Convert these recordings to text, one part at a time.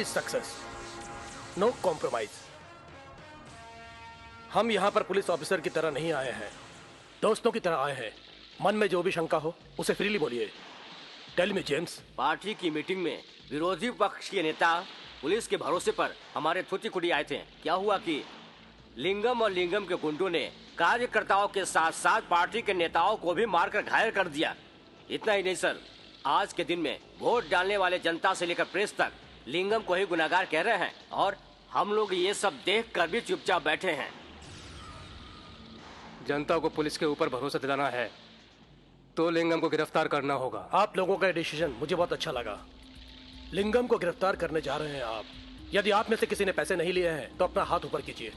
Is success, no compromise. हम यहाँ पर पुलिस ऑफिसर की तरह नहीं आए हैं, दोस्तों की तरह आए हैं। मन में जो भी शंका हो उसे फ्रीली बोलिए। Tell me James. पार्टी की मीटिंग में विरोधी पक्ष के नेता पुलिस के भरोसे पर हमारे थूथी-कुटी आए थे। क्या हुआ कि लिंगम और लिंगम के गुंडों ने कार्यकर्ताओं के साथ साथ पार्टी के नेताओं को भी मारकर घायल कर दिया। इतना ही नहीं सर, आज के दिन में वोट डालने वाले जनता से लेकर प्रेस तक लिंगम को ही गुनाहगार कह रहे हैं और हम लोग ये सब देखकर भी चुपचाप बैठे हैं। जनता को पुलिस के ऊपर भरोसा दिलाना है तो लिंगम को गिरफ्तार करना होगा। आप लोगों का डिसीजन मुझे बहुत अच्छा लगा। लिंगम को गिरफ्तार करने जा रहे हैं आप। यदि आप में से किसी ने पैसे नहीं लिए हैं तो अपना हाथ ऊपर कीजिए।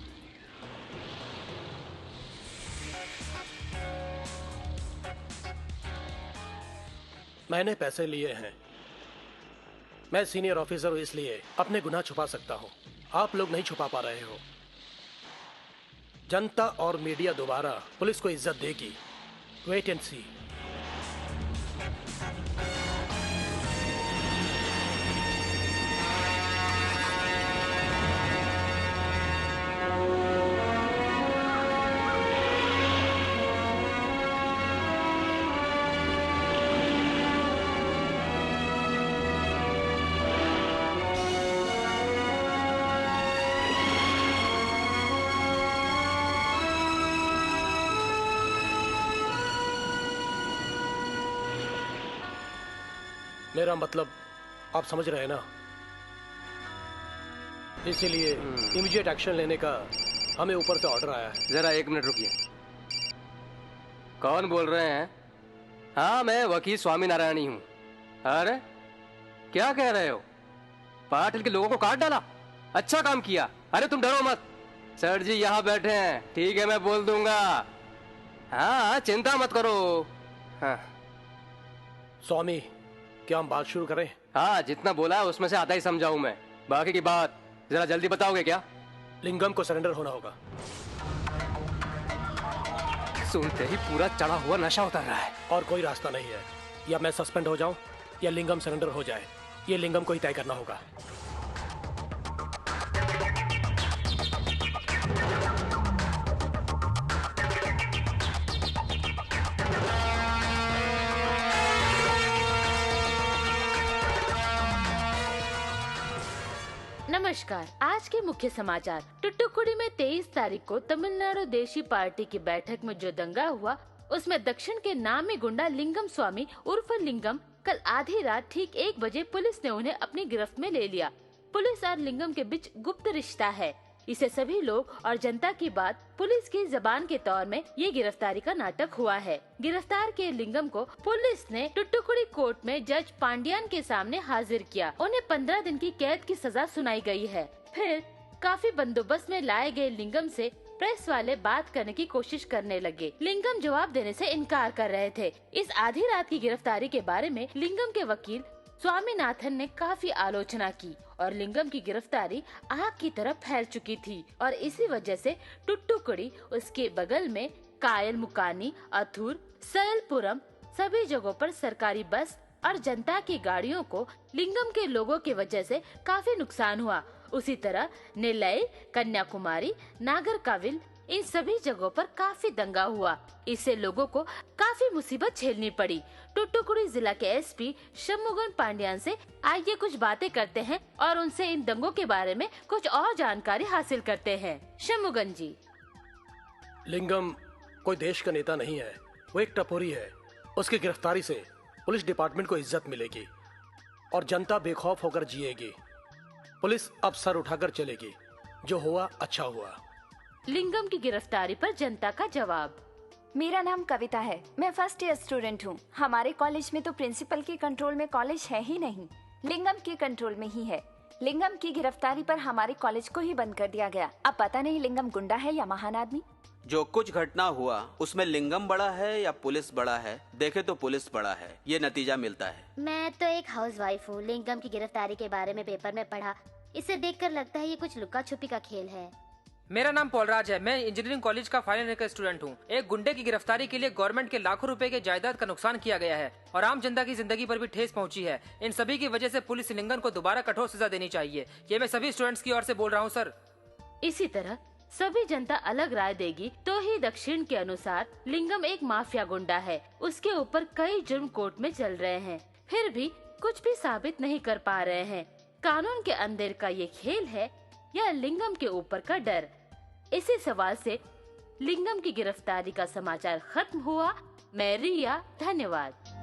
मैंने पैसे लिए हैं। मैं सीनियर ऑफिसर हूं, इसलिए अपने गुनाह छुपा सकता हूं। आप लोग नहीं छुपा पा रहे हो। जनता और मीडिया दोबारा पुलिस को इज्जत देगी। वेट एंड सी। मेरा मतलब आप समझ रहे हैं ना? इसीलिए इमीडिएट एक्शन लेने का हमें ऊपर से ऑर्डर आया है। जरा 1 मिनट रुकिए। कौन बोल रहे हैं? हाँ, मैं वकील स्वामी नारायणी हूँ। अरे क्या कह रहे हो? पाटिल के लोगों को काट डाला? अच्छा काम किया। अरे तुम डरो मत, सर जी यहाँ बैठे हैं। ठीक है, मैं बोल दूंगा। हाँ, चिंता मत करो। हाँ स्वामी, क्या हम बात शुरू करें? हाँ, जितना बोला है उसमें से आधा ही समझाऊं मैं। बाकी की बात जरा जल्दी बताओगे क्या? लिंगम को सरेंडर होना होगा। सुनते ही पूरा चढ़ा हुआ नशा उतर रहा है। और कोई रास्ता नहीं है। या मैं सस्पेंड हो जाऊं या लिंगम सरेंडर हो जाए, ये लिंगम को ही तय करना होगा। नमस्कार। आज के मुख्य समाचार। टुट्टुकुड़ी में 23 तारीख को तमिलनाडु देशी पार्टी की बैठक में जो दंगा हुआ, उसमें दक्षिण के नामी गुंडा लिंगम स्वामी उर्फ लिंगम कल आधी रात ठीक 1 बजे पुलिस ने उन्हें अपनी गिरफ्त में ले लिया। पुलिस और लिंगम के बीच गुप्त रिश्ता है, इसे सभी लोग और जनता की बात पुलिस की जबान के तौर में ये गिरफ्तारी का नाटक हुआ है। गिरफ्तार के लिंगम को पुलिस ने टुट्टुकुड़ी कोर्ट में जज पांड्यान के सामने हाजिर किया। उन्हें 15 दिन की कैद की सजा सुनाई गई है। फिर काफी बंदोबस्त में लाए गए लिंगम से प्रेस वाले बात करने की कोशिश करने लगे। लिंगम जवाब देने से इनकार कर रहे थे। इस आधी रात की गिरफ्तारी के बारे में लिंगम के वकील स्वामीनाथन ने काफी आलोचना की और लिंगम की गिरफ्तारी आग की तरह फैल चुकी थी और इसी वजह से टुट्टुकुड़ी, उसके बगल में कायल मुकानी, अथुर, सयलपुरम सभी जगहों पर सरकारी बस और जनता की गाड़ियों को लिंगम के लोगों की वजह से काफी नुकसान हुआ। उसी तरह नेल्लई, कन्याकुमारी, नागरकोविल इन सभी जगहों पर काफी दंगा हुआ। इससे लोगों को काफी मुसीबत झेलनी पड़ी। टुट्टुकुड़ी जिला के एसपी शम्मुगन पांड्यान से आइए कुछ बातें करते हैं और उनसे इन दंगों के बारे में कुछ और जानकारी हासिल करते हैं। शम्मुगन जी। लिंगम कोई देश का नेता नहीं है, वो एक टपोरी है। उसकी गिरफ्तारी से पुलिस डिपार्टमेंट को इज्जत मिलेगी और जनता बेखौफ होकर जिएगी। पुलिस अब सर उठाकर चलेगी। जो हुआ अच्छा हुआ। लिंगम की गिरफ्तारी पर जनता का जवाब। मेरा नाम कविता है, मैं फर्स्ट ईयर स्टूडेंट हूँ। हमारे कॉलेज में तो प्रिंसिपल के कंट्रोल में कॉलेज है ही नहीं, लिंगम के कंट्रोल में ही है। लिंगम की गिरफ्तारी पर हमारे कॉलेज को ही बंद कर दिया गया। अब पता नहीं लिंगम गुंडा है या महान आदमी। जो कुछ घटना हुआ उसमें लिंगम बड़ा है या पुलिस बड़ा है, देखे तो पुलिस बड़ा है, ये नतीजा मिलता है। मैं तो एक हाउसवाइफ हूँ। लिंगम की गिरफ्तारी के बारे में पेपर में पढ़ा। इसे देखकर लगता है ये कुछ लुका छुपी का खेल है। मेरा नाम पॉलराज है। मैं इंजीनियरिंग कॉलेज का फाइनल ईयर का स्टूडेंट हूँ। एक गुंडे की गिरफ्तारी के लिए गवर्नमेंट के लाखों रुपए के जायदाद का नुकसान किया गया है और आम जनता की जिंदगी पर भी ठेस पहुंची है। इन सभी की वजह से पुलिस लिंगम को दोबारा कठोर सजा देनी चाहिए। ये मैं सभी स्टूडेंट्स की ओर से बोल रहा हूँ सर। इसी तरह सभी जनता अलग राय देगी तो ही दक्षिण के अनुसार लिंगम एक माफिया गुंडा है। उसके ऊपर कई जुर्म कोर्ट में चल रहे हैं, फिर भी कुछ भी साबित नहीं कर पा रहे हैं। कानून के अंदर का ये खेल है या लिंगम के ऊपर का डर? इसी सवाल से लिंगम की गिरफ्तारी का समाचार खत्म हुआ। मैं रिया, धन्यवाद।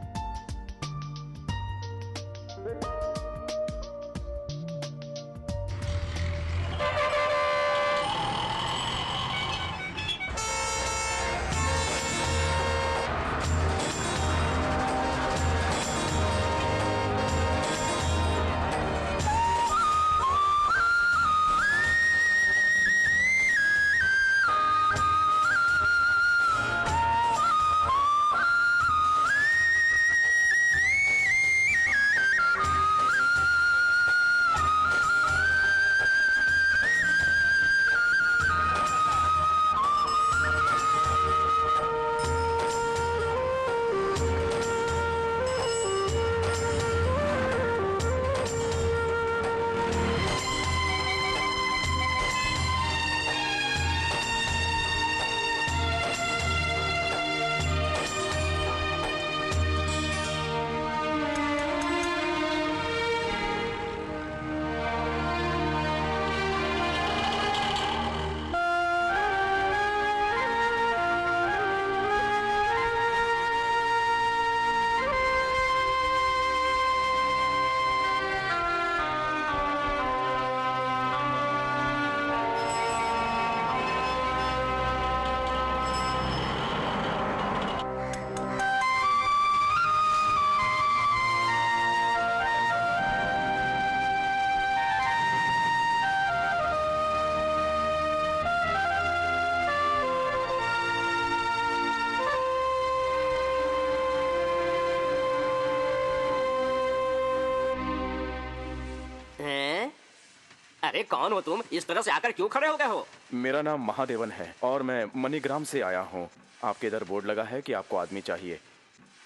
अरे कौन हो तुम? इस तरह से आकर क्यों खड़े हो गए हो? मेरा नाम महादेवन है और मैं मणिग्राम से आया हूँ। आपके इधर बोर्ड लगा है कि आपको आदमी चाहिए।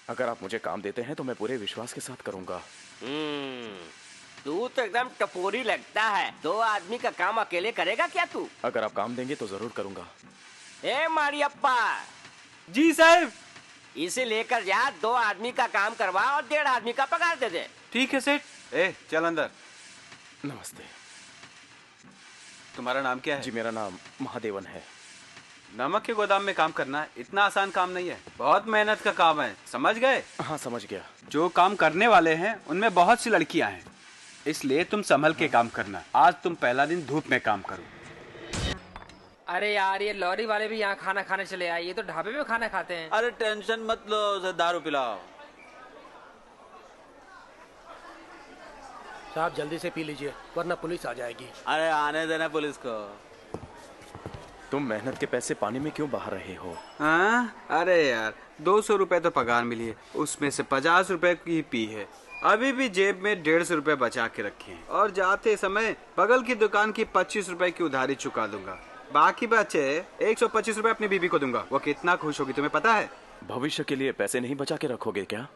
अगर आप मुझे काम देते हैं तो मैं पूरे विश्वास के साथ करूँगा। तू तो एकदम टपोरी लगता है। 2 आदमी का काम अकेले करेगा क्या तू? अगर आप काम देंगे तो जरूर करूँगा। ए मारियप्पा। जी साहब। इसे लेकर जा, 2 आदमी का काम करवा और 1.5 आदमी का पगार दे दे। ठीक है सेठ। ए चल अंदर। नमस्ते। तुम्हारा नाम क्या है? जी मेरा नाम महादेवन है। नमक के गोदाम में काम करना इतना आसान काम नहीं है, बहुत मेहनत का काम है, समझ गए? हाँ समझ गया। जो काम करने वाले हैं उनमें बहुत सी लड़कियां हैं, इसलिए तुम संभल के काम करना। आज तुम पहला दिन धूप में काम करो। अरे यार, ये लॉरी वाले भी यहाँ खाना खाने चले आए। ये तो ढाबे में खाना खाते हैं। अरे टेंशन मत लो, उसे दारू पिलाओ। साहब जल्दी से पी लीजिए वरना पुलिस आ जाएगी। अरे आने देना पुलिस को। तुम मेहनत के पैसे पानी में क्यों बहा रहे हो? हाँ? अरे यार 200 रुपए तो पगार मिली है, उसमें से 50 रुपए की पी है। अभी भी जेब में 150 रुपए बचा के रखे हैं और जाते समय बगल की दुकान की 25 रुपए की उधारी चुका दूंगा। बाकी बचे 125 रुपए अपनी बीबी को दूंगा। वो कितना खुश होगी तुम्हें पता है? भविष्य के लिए पैसे नहीं बचा के रखोगे क्या?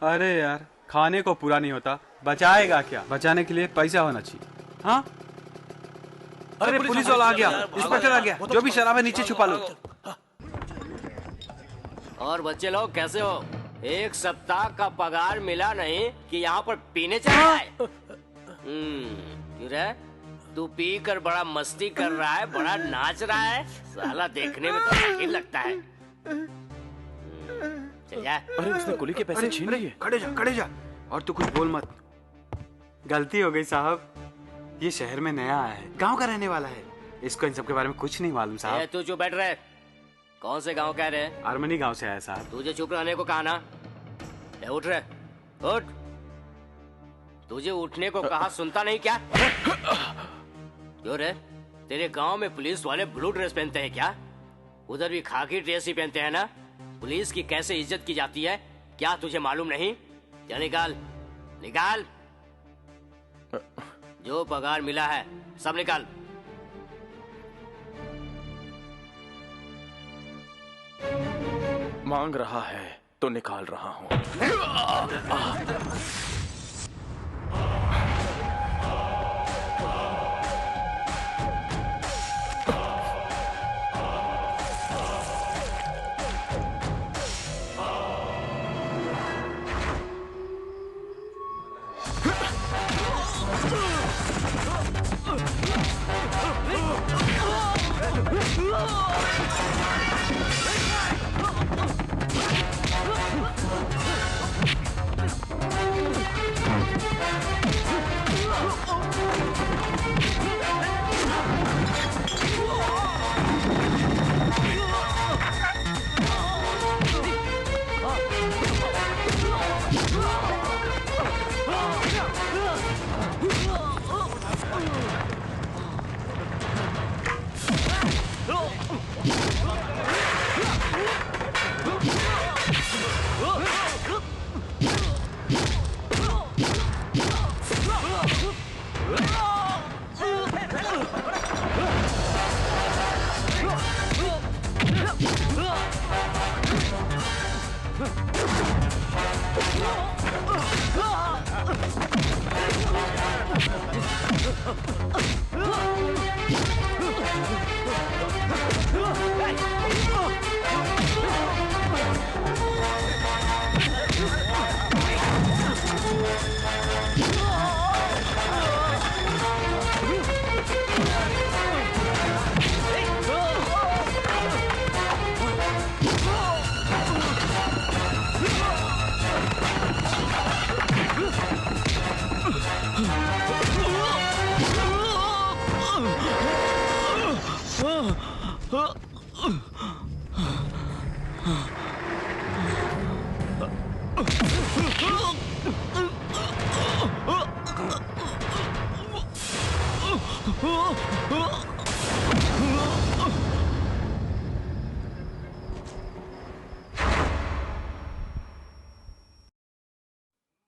अरे यार खाने को पूरा नहीं होता, बचाएगा क्या? बचाने के लिए पैसा होना चाहिए। हाँ? अरे पुलिस वाला आ गया, इंस्पेक्टर आ गया। जो भी शराब है नीचे छुपा लो। और बच्चे लोग कैसे हो? 1 सप्ताह का पगार मिला नहीं कि यहाँ पर पीने चला है? क्यों रे? तू पी कर बड़ा मस्ती कर रहा है, बड़ा नाच रहा है। साला देखने में तो शकील लगता है। चल जा। अरे उसने कुली के पैसे छीन लिए। खड़े जा और तू कुछ बोल मत। गलती हो गई साहब, ये शहर में नया आया है, गांव का रहने वाला है, इसको इन सब के बारे में कुछ नहीं मालूम साहब। तू चुप बैठ रहे। कौन से गांव कह रहे? आर्मनी गांव से आया साहब। तुझे चुप रहने को कहा ना? उठ रहे, उठ। तुझे उठने को कहा, सुनता नहीं क्या? क्यों रे? तेरे गांव में पुलिस वाले ब्लू ड्रेस पहनते हैं क्या? उधर भी खाकी ड्रेस ही पहनते हैं ना? पुलिस की कैसे इज्जत की जाती है क्या तुझे मालूम नहीं? क्या निकाल निकाल, जो पगार मिला है सब निकाल। मांग रहा है तो निकाल रहा हूं।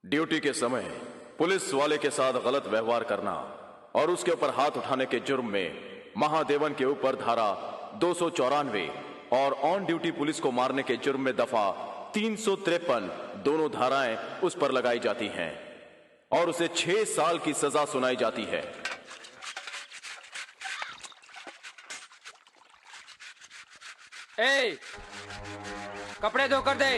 ड्यूटी के समय पुलिस वाले के साथ गलत व्यवहार करना और उसके ऊपर हाथ उठाने के जुर्म में महादेवन के ऊपर धारा 294 और ऑन ड्यूटी पुलिस को मारने के जुर्म में दफा 353 दोनों धाराएं उस पर लगाई जाती हैं और उसे 6 साल की सजा सुनाई जाती है। ए, कपड़े धो कर दे।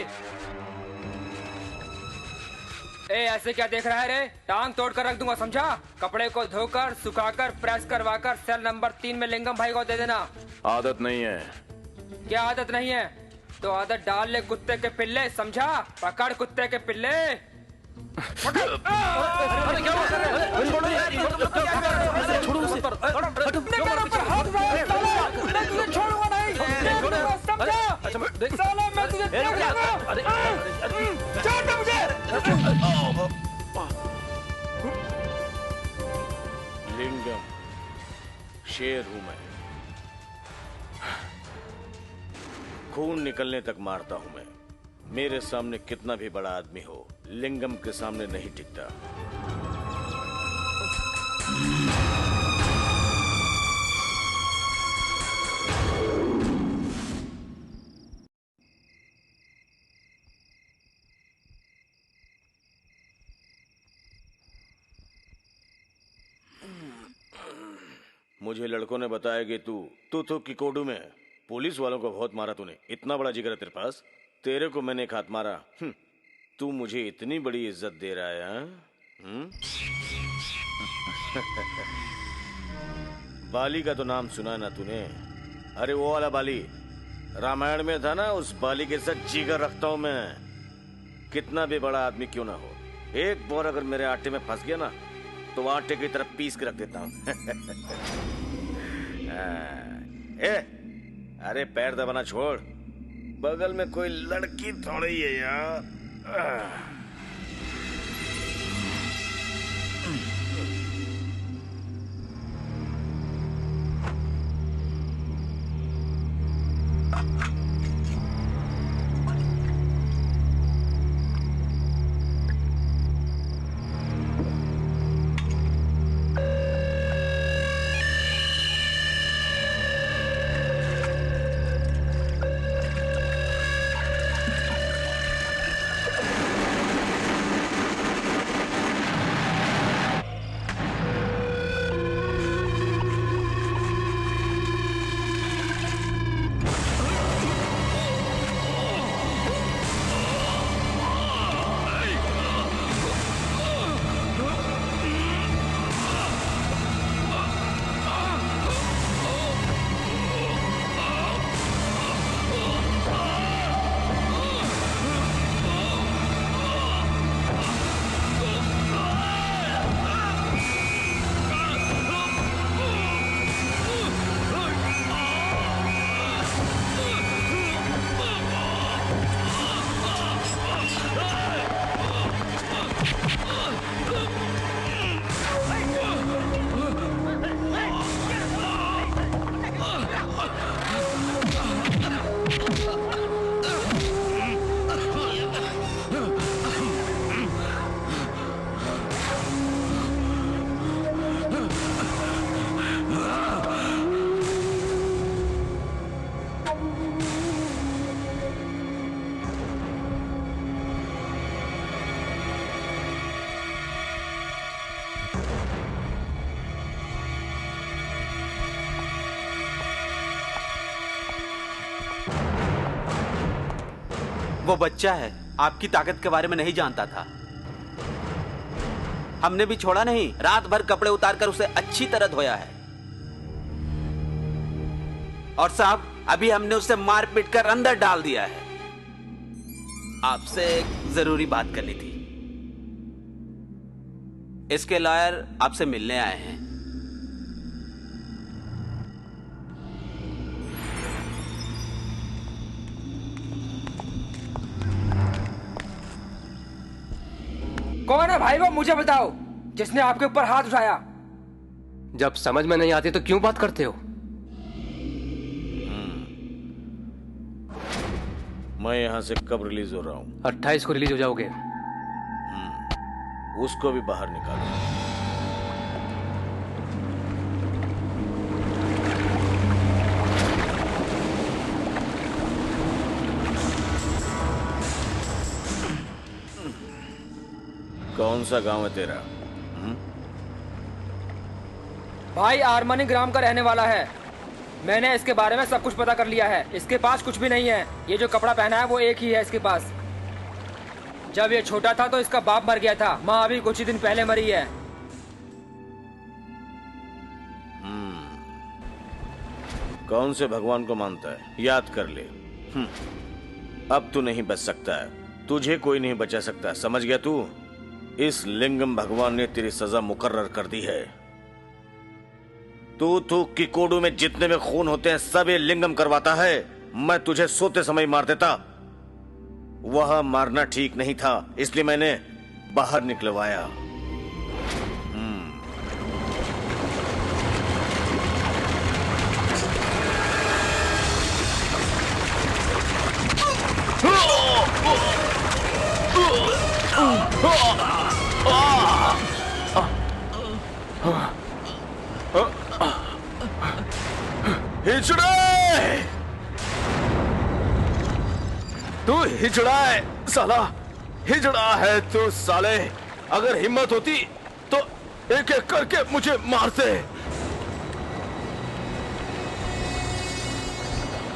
ए, ऐसे क्या देख रहा है रे? टांग तोड़ कर रख दूंगा, समझा? कपड़े को धोकर सुखाकर प्रेस करवाकर सेल नंबर 3 में लिंगम भाई को दे देना। आदत नहीं है। क्या आदत नहीं है? तो आदत डाल ले कुत्ते के पिल्ले, समझा? पकड़ कुत्ते के पिल्ले। लिंगम, शेर हूं मैं। खून निकलने तक मारता हूं मैं। मेरे सामने कितना भी बड़ा आदमी हो, लिंगम के सामने नहीं टिकता। मुझे लड़कों ने बताया कि तू तो किकोडू में पुलिस वालों को बहुत मारा तूने। इतना बड़ा जिगर है तेरे पास। तेरे को मैंने एक हाथ मारा। तू मुझे इतनी बड़ी इज्जत दे रहा है? बाली का तो नाम सुना ना तूने? अरे वो वाला बाली, रामायण में था ना, उस बाली के साथ जिगर रखता हूं मैं। कितना भी बड़ा आदमी क्यों ना हो, एक बोर अगर मेरे आटे में फंस गया ना तो आटे की तरफ पीस के रख देता हूं। अरे पैर दबाना छोड़, बगल में कोई लड़की थोड़ी है यार। वो बच्चा है, आपकी ताकत के बारे में नहीं जानता था। हमने भी छोड़ा नहीं, रात भर कपड़े उतारकर उसे अच्छी तरह धोया है। और साहब, अभी हमने उसे मार पीट कर अंदर डाल दिया है। आपसे एक जरूरी बात करनी थी। इसके लॉयर आपसे मिलने आए हैं। कौन है भाई वो, मुझे बताओ, जिसने आपके ऊपर हाथ उठाया? जब समझ में नहीं आती तो क्यों बात करते हो? मैं यहाँ से कब रिलीज हो रहा हूँ? 28 को रिलीज हो जाओगे। उसको भी बाहर निकालो। कौन सा गांव है तेरा? भाई आर्मनी ग्राम का रहने वाला है। मैंने इसके बारे में सब कुछ पता कर लिया है। इसके पास कुछ भी नहीं है। ये जो कपड़ा पहना है वो एक ही है इसके पास। जब ये छोटा था तो इसका बाप मर गया था। माँ अभी कुछ ही दिन पहले मरी है। कौन से भगवान को मानता है? याद कर ले। अब तू नहीं बच सकता है। तुझे कोई नहीं बचा सकता, समझ गया तू? इस लिंगम भगवान ने तेरी सजा मुकर्रर कर दी है। तू किकोडू में जितने में खून होते हैं सब ये लिंगम करवाता है। मैं तुझे सोते समय मार देता। वह मारना ठीक नहीं था, इसलिए मैंने बाहर निकलवाया। हिजड़ा! तू हिजड़ा है साला, हिजड़ा है तू साले। अगर हिम्मत होती तो एक एक करके मुझे मारते।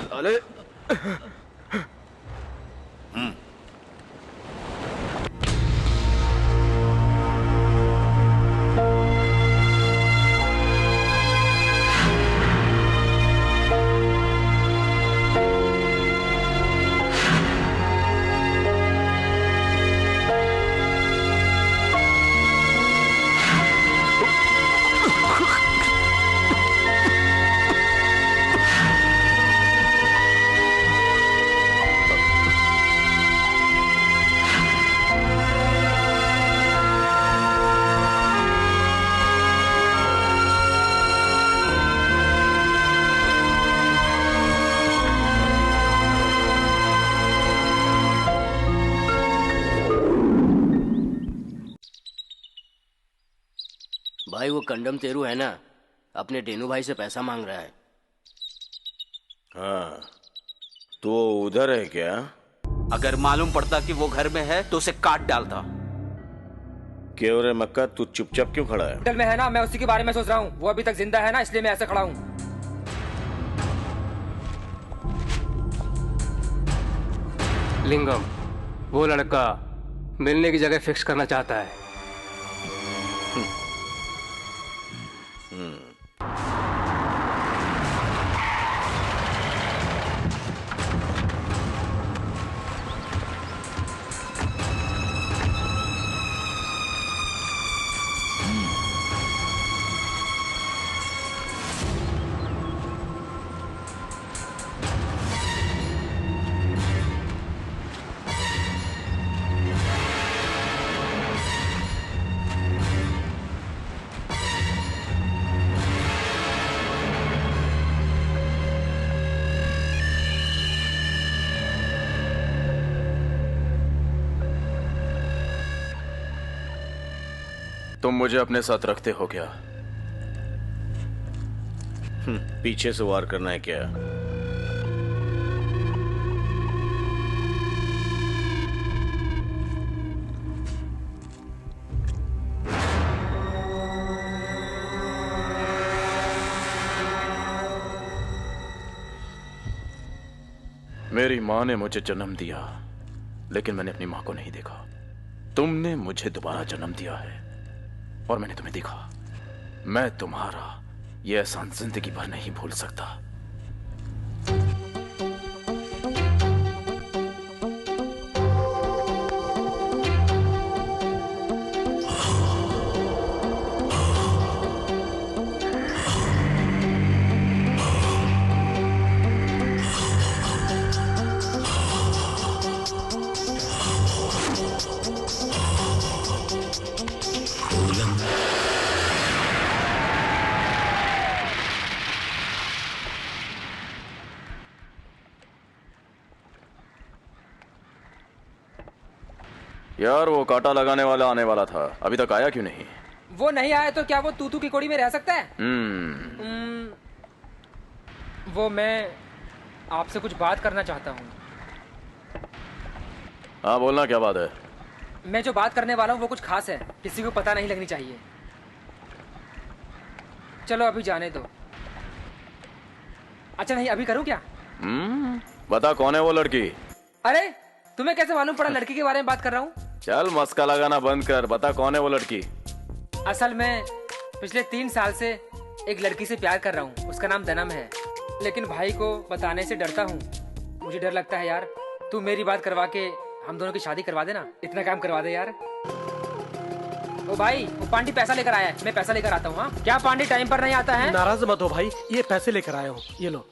साले। भाई वो कंडम तेरू है ना, अपने डेनू भाई से पैसा मांग रहा है। हाँ, तो उधर है क्या? अगर मालूम पड़ता कि वो घर में है तो उसे काट डालता। क्यों रे मक्का, तू चुपचाप क्यों खड़ा है? होटल में है ना, मैं उसी के बारे में सोच रहा हूँ। वो अभी तक जिंदा है ना, इसलिए मैं ऐसे खड़ा हूँ। लिंगम, वो लड़का मिलने की जगह फिक्स करना चाहता है। तुम मुझे अपने साथ रखते हो क्या? पीछे से वार करना है क्या? मेरी माँ ने मुझे जन्म दिया, लेकिन मैंने अपनी मां को नहीं देखा। तुमने मुझे दोबारा जन्म दिया है और मैंने तुम्हें देखा। मैं तुम्हारा यह एहसान जिंदगी भर नहीं भूल सकता। यार वो कांटा लगाने वाला आने वाला था, अभी तक आया क्यों नहीं? वो नहीं आया तो क्या वो तूतू की कोड़ी में रह सकता है? वो मैं आपसे कुछ बात करना चाहता हूँ। हाँ बोलना, क्या बात है? मैं जो बात करने वाला हूँ वो कुछ खास है, किसी को पता नहीं लगनी चाहिए। चलो अभी जाने दो। अच्छा नहीं, अभी करूँ क्या? बता कौन है वो लड़की? अरे तुम्हें कैसे मालूम पड़ा लड़की के बारे में बात कर रहा हूँ? चल मस्का लगाना बंद कर, बता कौन है वो लड़की? असल में पिछले 3 साल से एक लड़की से प्यार कर रहा हूँ, उसका नाम दनम है। लेकिन भाई को बताने से डरता हूँ। मुझे डर लगता है यार, तू मेरी बात करवा के हम दोनों की शादी करवा देना, इतना काम करवा दे यार। ओ भाई, वो पांडी पैसा लेकर आया है, मैं पैसा लेकर आता हूँ। हाँ क्या पांडी टाइम पर नहीं आता है? नाराज मत हो भाई, ये पैसे लेकर आया हूँ, ये लो।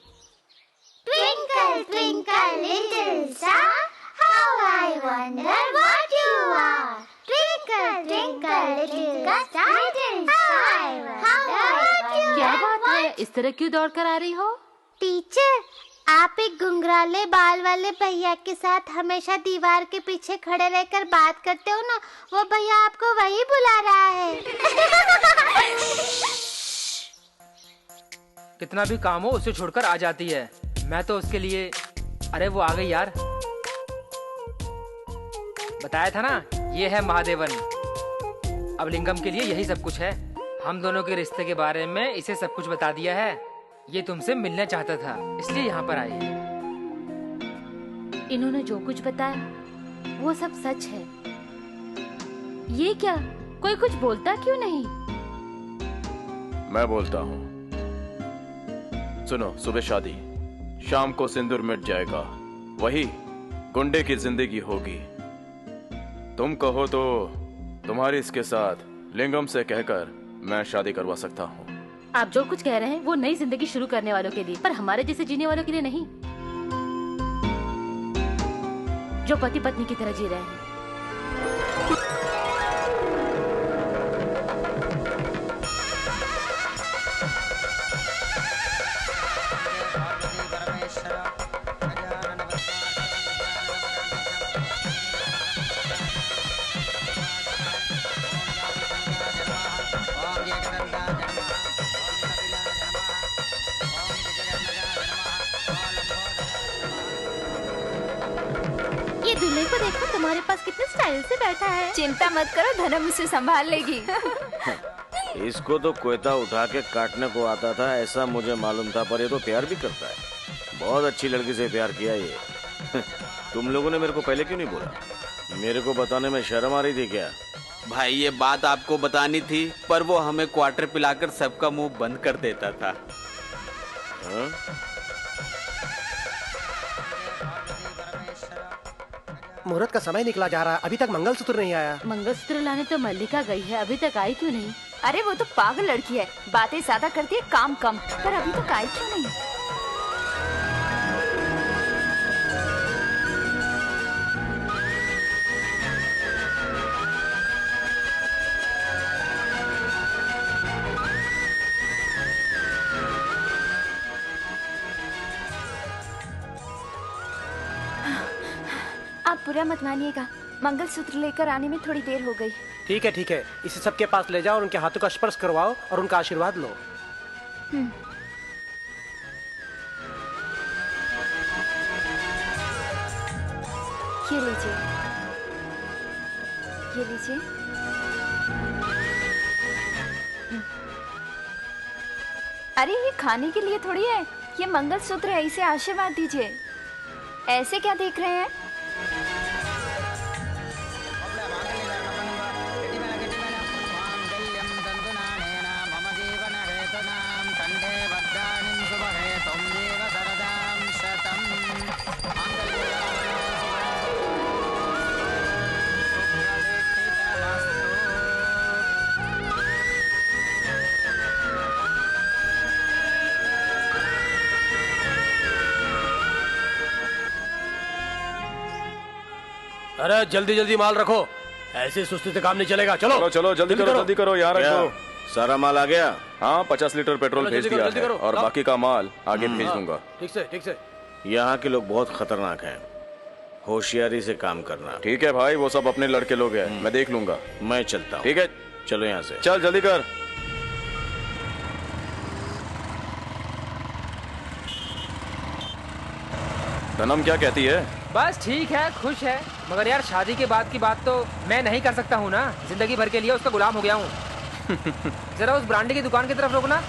Twinkle, twinkle, little star, how I wonder what you are. Twinkle, twinkle, little star, how I wonder what you are. क्या बात है, इस तरह क्यों दौड़ कर आ रही हो? टीचर, आप एक गुंगराले बाल वाले भैया के साथ हमेशा दीवार के पीछे खड़े रहकर बात करते हो ना, वो भैया आपको वही बुला रहा है। कितना भी काम हो उसे छोड़कर आ जाती है। मैं तो उसके लिए, अरे वो आ गई यार। बताया था ना, ये है महादेवन। अब लिंगम के लिए यही सब कुछ है। हम दोनों के रिश्ते के बारे में इसे सब कुछ बता दिया है। ये तुमसे मिलना चाहता था, इसलिए यहाँ पर आई है। इन्होंने जो कुछ बताया वो सब सच है। ये क्या, कोई कुछ बोलता क्यों नहीं? मैं बोलता हूँ। सुनो, सुबह शादी, शाम को सिंदूर मिट जाएगा, वही गुंडे की जिंदगी होगी। तुम कहो तो तुम्हारी इसके साथ लिंगम से कहकर मैं शादी करवा सकता हूँ। आप जो कुछ कह रहे हैं वो नई जिंदगी शुरू करने वालों के लिए, पर हमारे जैसे जीने वालों के लिए नहीं, जो पति पत्नी की तरह जी रहे हैं। ये दूल्हे को देखो, तुम्हारे पास कितने स्टाइल से बैठा है। चिंता मत करो, धनम उसे संभाल लेगी। इसको तो कोयता उठा के काटने को आता था, ऐसा मुझे मालूम था, पर ये तो प्यार भी करता है। बहुत अच्छी लड़की से प्यार किया ये। तुम लोगों ने मेरे को पहले क्यों नहीं बोला? मेरे को बताने में शर्म आ रही थी क्या? भाई ये बात आपको बतानी थी, पर वो हमें क्वार्टर पिलाकर सबका मुंह बंद कर देता था। हाँ? मुहूर्त का समय निकला जा रहा है, अभी तक मंगलसूत्र नहीं आया। मंगलसूत्र लाने तो मल्लिका गई है, अभी तक आई क्यों नहीं? अरे वो तो पागल लड़की है, बातें ज्यादा करती है, काम कम, पर अभी तक आई क्यों नहीं? आप बुरा मत मानिएगा, मंगलसूत्र लेकर आने में थोड़ी देर हो गई। ठीक है ठीक है, इसे सबके पास ले जाओ और उनके हाथों का स्पर्श करवाओ और उनका आशीर्वाद लो। ये लीजिए, ये लीजिए। अरे ये खाने के लिए थोड़ी है, ये मंगलसूत्र है, इसे आशीर्वाद दीजिए। ऐसे क्या देख रहे हैं? अरे जल्दी जल्दी माल रखो, ऐसे सुस्ती से काम नहीं चलेगा। चलो चलो चलो जल्दी करो यहाँ रख दो। सारा माल आ गया? हाँ 50 लीटर पेट्रोल भेज दिया है और बाकी का माल आगे भेज दूंगा। ठीक से। यहाँ के लोग बहुत खतरनाक हैं, होशियारी से काम करना। ठीक है भाई, वो सब अपने लड़के लोग हैं, मैं देख लूंगा। मैं चलता हूँ। ठीक है चलो यहाँ से। चल जल्दी कर। सनम क्या कहती है? बस ठीक है, खुश है, मगर यार शादी के बाद की बात तो मैं नहीं कर सकता हूँ ना। जिंदगी भर के लिए उसका गुलाम हो गया हूँ। जरा उस ब्रांडी की दुकान की तरफ रोकना।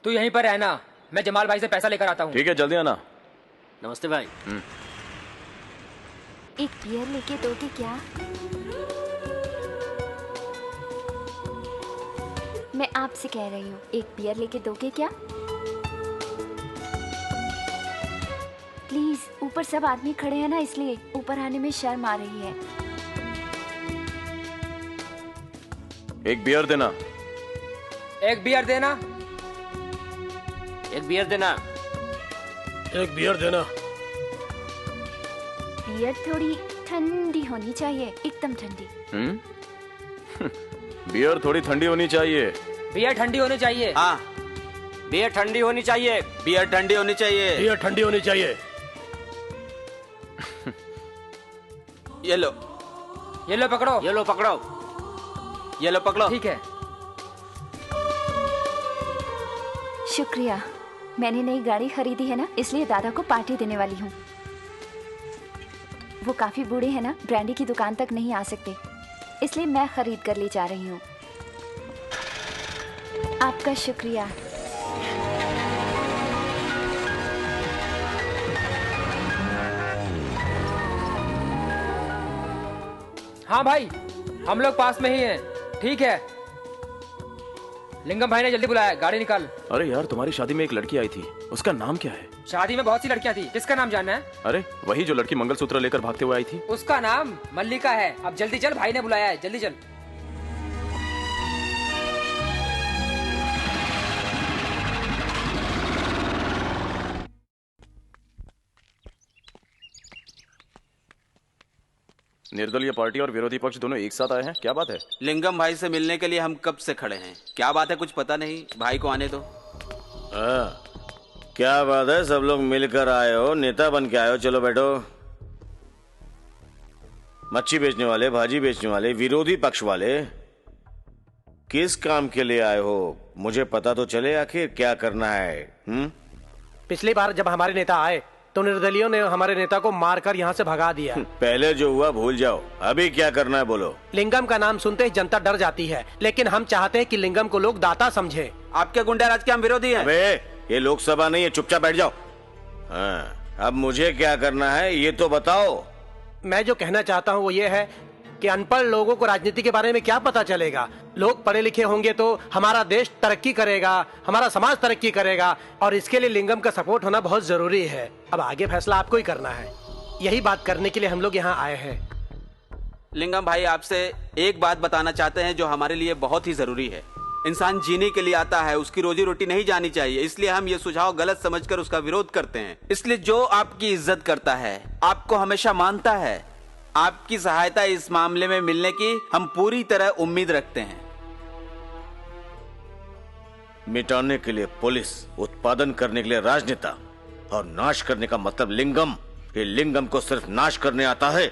तू यहीं पर रहना, मैं जमाल भाई से पैसा लेकर आता हूँ। ठीक है जल्दी आना। नमस्ते भाई। एक बियर लेके दोगे क्या? मैं आपसे कह रही हूँ, एक बियर लेके दोगे क्या? प्लीज, ऊपर सब आदमी खड़े हैं ना, इसलिए ऊपर आने में शर्म आ रही है। एक बियर देना। एक बियर देना। एक बियर देना। एक बियर देना। बियर थोड़ी ठंडी होनी चाहिए, एकदम ठंडी। बियर थोड़ी ठंडी होनी चाहिए। बियर ठंडी होनी चाहिए। हाँ, बियर ठंडी होनी चाहिए। बियर ठंडी होनी चाहिए। बियर ठंडी होनी चाहिए। ये लो। ये लो पकड़ो। ये लो पकड़ो। ये लो पकड़ो। ठीक है। शुक्रिया, मैंने नई गाड़ी खरीदी है ना, इसलिए दादा को पार्टी देने वाली हूँ। वो काफी बूढ़े हैं ना, ब्रांडी की दुकान तक नहीं आ सकते, इसलिए मैं खरीद कर ले जा रही हूँ। आपका शुक्रिया। हाँ भाई, हम लोग पास में ही हैं। ठीक है, लिंगम भाई ने जल्दी बुलाया, गाड़ी निकाल। अरे यार, तुम्हारी शादी में एक लड़की आई थी, उसका नाम क्या है? शादी में बहुत सी लड़कियां थी, किसका नाम जानना है? अरे वही जो लड़की मंगलसूत्र लेकर भागते हुए आई थी। उसका नाम मल्लिका है। अब जल्दी चल, भाई ने बुलाया है, जल्दी चल। निर्दलीय पार्टी और विरोधी पक्ष दोनों एक साथ आए हैं, क्या बात है? लिंगम भाई से मिलने के लिए हम कब से खड़े हैं। क्या बात है, कुछ पता नहीं। भाई को आने दो। क्या बात है, सब लोग मिलकर आए हो, नेता बन के आए हो। चलो बैठो। मच्छी बेचने वाले, भाजी बेचने वाले, विरोधी पक्ष वाले, किस काम के लिए आए हो? मुझे पता तो चले आखिर क्या करना है। पिछली बार जब हमारे नेता आए तो निर्दलियों ने हमारे नेता को मारकर यहाँ से भगा दिया। पहले जो हुआ भूल जाओ, अभी क्या करना है बोलो। लिंगम का नाम सुनते ही जनता डर जाती है, लेकिन हम चाहते हैं कि लिंगम को लोग दाता समझे। आपके गुंडा राज के हम विरोधी हैं। अबे ये लोकसभा नहीं है, चुपचाप बैठ जाओ। हाँ, अब मुझे क्या करना है ये तो बताओ। मैं जो कहना चाहता हूँ वो ये है कि अनपढ़ लोगों को राजनीति के बारे में क्या पता चलेगा। लोग पढ़े लिखे होंगे तो हमारा देश तरक्की करेगा, हमारा समाज तरक्की करेगा, और इसके लिए लिंगम का सपोर्ट होना बहुत जरूरी है। अब आगे फैसला आपको ही करना है। यही बात करने के लिए हम लोग यहाँ आए हैं। लिंगम भाई, आपसे एक बात बताना चाहते हैं जो हमारे लिए बहुत ही जरूरी है। इंसान जीने के लिए आता है, उसकी रोजी रोटी नहीं जानी चाहिए, इसलिए हम ये सुझाव गलत समझकर उसका विरोध करते हैं। इसलिए जो आपकी इज्जत करता है, आपको हमेशा मानता है, आपकी सहायता इस मामले में मिलने की हम पूरी तरह उम्मीद रखते हैं। मिटाने के लिए पुलिस, उत्पादन करने के लिए राजनेता और नाश करने का मतलब लिंगम। ये लिंगम को सिर्फ नाश करने आता है।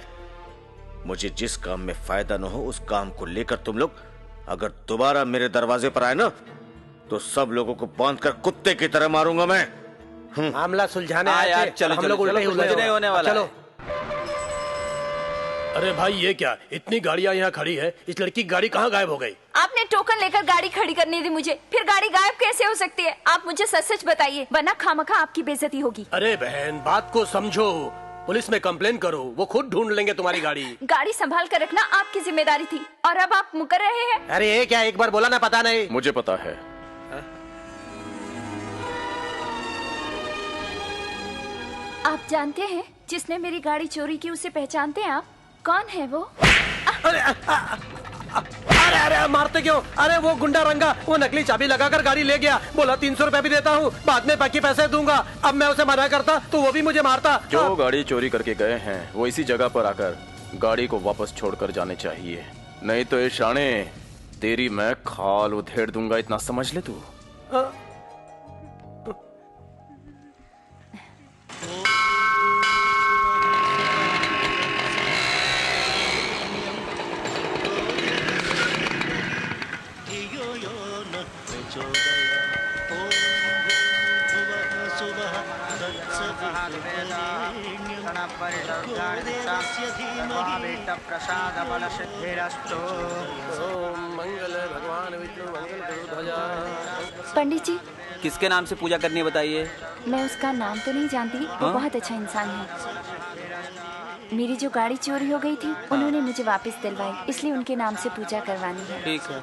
मुझे जिस काम में फायदा न हो उस काम को लेकर तुम लोग अगर दोबारा मेरे दरवाजे पर आए ना तो सब लोगों को बांधकर कुत्ते की तरह मारूंगा मैं। मामला सुलझाने आए यार, थे, चलो हम लोग उल्टे ही उलझे नहीं होने वाला चलो। है। अरे भाई, ये क्या, इतनी गाड़ियाँ यहाँ खड़ी है, इस लड़की की गाड़ी कहाँ गायब हो गई? आपने टोकन लेकर गाड़ी खड़ी करने दी मुझे, फिर गाड़ी गायब कैसे हो सकती है? आप मुझे सच सच बताइए, वरना खामखा आपकी बेइज्जती होगी। अरे बहन, बात को समझो, पुलिस में कंप्लेन करो, वो खुद ढूंढ लेंगे तुम्हारी गाड़ी। गाड़ी संभाल कर रखना आपकी जिम्मेदारी थी, और अब आप मुकर रहे हैं। अरे ये क्या, एक बार बोला ना पता नहीं। मुझे पता है। आप जानते हैं जिसने मेरी गाड़ी चोरी की, उसे पहचानते हैं आप? कौन है वो? अरे अरे अरे मारते क्यों? अरे वो गुंडा रंगा वो नकली चाबी लगाकर गाड़ी ले गया, बोला 300 रुपए भी देता हूँ, बाद में बाकी पैसे दूंगा। अब मैं उसे मना करता तो वो भी मुझे मारता। जो गाड़ी चोरी करके गए हैं वो इसी जगह पर आकर गाड़ी को वापस छोड़कर जाने चाहिए, नहीं तो ये शाने तेरी मैं खाल उधेड़ दूंगा, इतना समझ ले तू। प्रसाद बल सिद्धिरस्तु। मंगल भगवान विष्णु मंगल गुरुध्वजा। पंडित जी, किसके नाम से पूजा करनी है बताइए? मैं उसका नाम तो नहीं जानती, वो बहुत अच्छा इंसान है। मेरी जो गाड़ी चोरी हो गई थी उन्होंने मुझे वापस दिलवाई, इसलिए उनके नाम से पूजा करवानी है। ठीक है।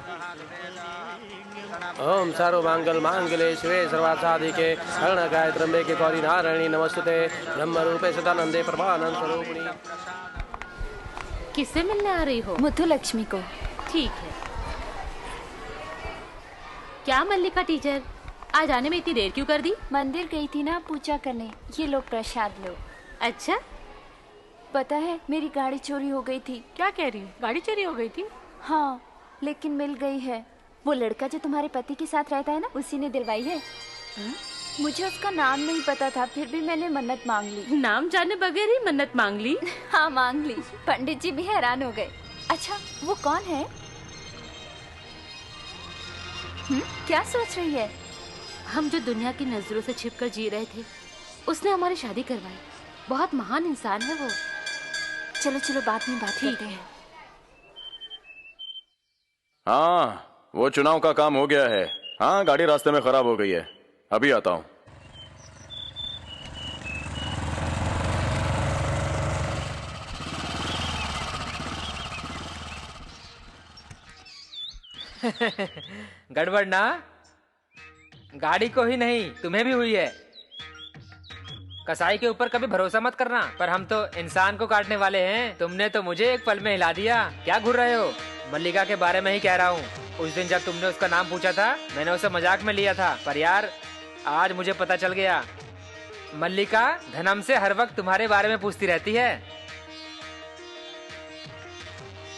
ओम सर्वमंगल मांगल्ये शिवे सर्वार्थसाधिके शरणकाय त्र्यंबके गौरी नारायणी नमस्तुते ब्रह्म रूपे सदानंदे परमानंद स्वरूपिणी। किससे मिलने आ रही हो? मुथु लक्ष्मी को। ठीक है। क्या मल्लिका टीचर, आज आने में इतनी देर क्यों कर दी? मंदिर गई थी ना पूजा करने, ये लो प्रसाद लो। अच्छा, पता है मेरी गाड़ी चोरी हो गई थी। क्या कह रही हो? गाड़ी चोरी हो गई थी? हाँ, लेकिन मिल गई है। वो लड़का जो तुम्हारे पति के साथ रहता है ना, उसी ने दिलवाई है। मुझे उसका नाम नहीं पता था, फिर भी मैंने मन्नत मांग ली। नाम जाने बगैर ही मन्नत मांग ली? हाँ मांग ली। पंडित जी भी हैरान हो गए। अच्छा, वो कौन है? क्या सोच रही है? हम जो दुनिया की नजरों से छिपकर जी रहे थे, उसने हमारी शादी करवाई। बहुत महान इंसान है वो। चलो चलो बाद में बात करते हैं। हाँ, वो चुनाव का काम हो गया है। हाँ, गाड़ी रास्ते में खराब हो गई है, अभी आता हूँ। गड़बड़ ना? गाड़ी को ही नहीं, तुम्हें भी हुई है। कसाई के ऊपर कभी भरोसा मत करना, पर हम तो इंसान को काटने वाले हैं। तुमने तो मुझे एक पल में हिला दिया। क्या घूर रहे हो? मल्लिका के बारे में ही कह रहा हूँ। उस दिन जब तुमने उसका नाम पूछा था, मैंने उसे मजाक में लिया था, पर यार आज मुझे पता चल गया। मल्लिका धनम से हर वक्त तुम्हारे बारे में पूछती रहती है।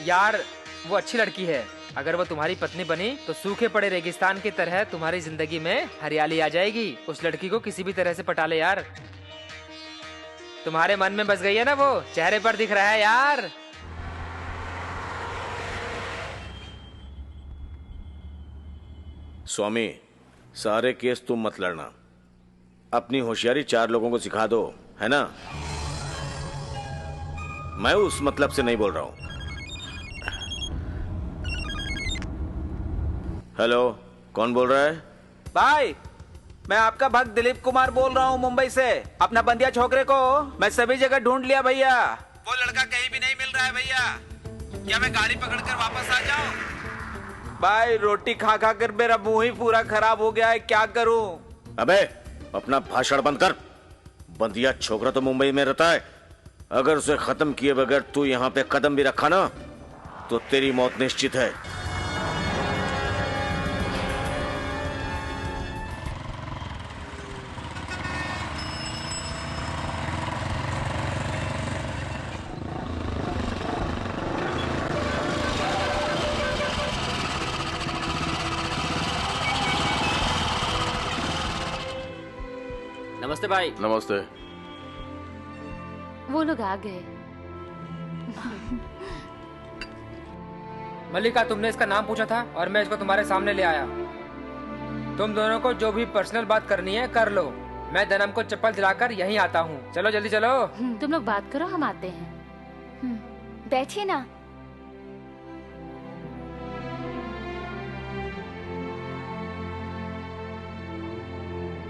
यार वो अच्छी लड़की है। अगर वो तुम्हारी पत्नी बनी तो सूखे पड़े रेगिस्तान की तरह तुम्हारी जिंदगी में हरियाली आ जाएगी। उस लड़की को किसी भी तरह से पटा ले यार। तुम्हारे मन में बस गई है ना, वो चेहरे पर दिख रहा है यार। स्वामी, सारे केस तुम मत लड़ना, अपनी होशियारी 4 लोगों को सिखा दो, है ना? मैं उस मतलब से नहीं बोल रहा हूं। हेलो, कौन बोल रहा है? भाई, मैं आपका भक्त दिलीप कुमार बोल रहा हूँ मुंबई से। अपना बंदिया छोकरे को मैं सभी जगह ढूंढ लिया भैया। वो लड़का कहीं भी नहीं मिल रहा है भैया। क्या मैं गाड़ी पकड़कर वापस आ जाऊं? भाई, रोटी खा खा कर मेरा मुंह ही पूरा खराब हो गया है, क्या करूं? अबे अपना भाषण बंद कर। बंदिया छोकरा तो मुंबई में रहता है। अगर उसे खत्म किए बगैर तू यहाँ पे कदम भी रखा ना, तो तेरी मौत निश्चित है। नमस्ते भाई। नमस्ते। वो लोग आ गए। मल्लिका, तुमने इसका नाम पूछा था और मैं इसको तुम्हारे सामने ले आया। तुम दोनों को जो भी पर्सनल बात करनी है कर लो। मैं धनम को चप्पल दिलाकर यहीं आता हूँ। चलो जल्दी चलो। तुम लोग बात करो, हम आते हैं। बैठिए ना।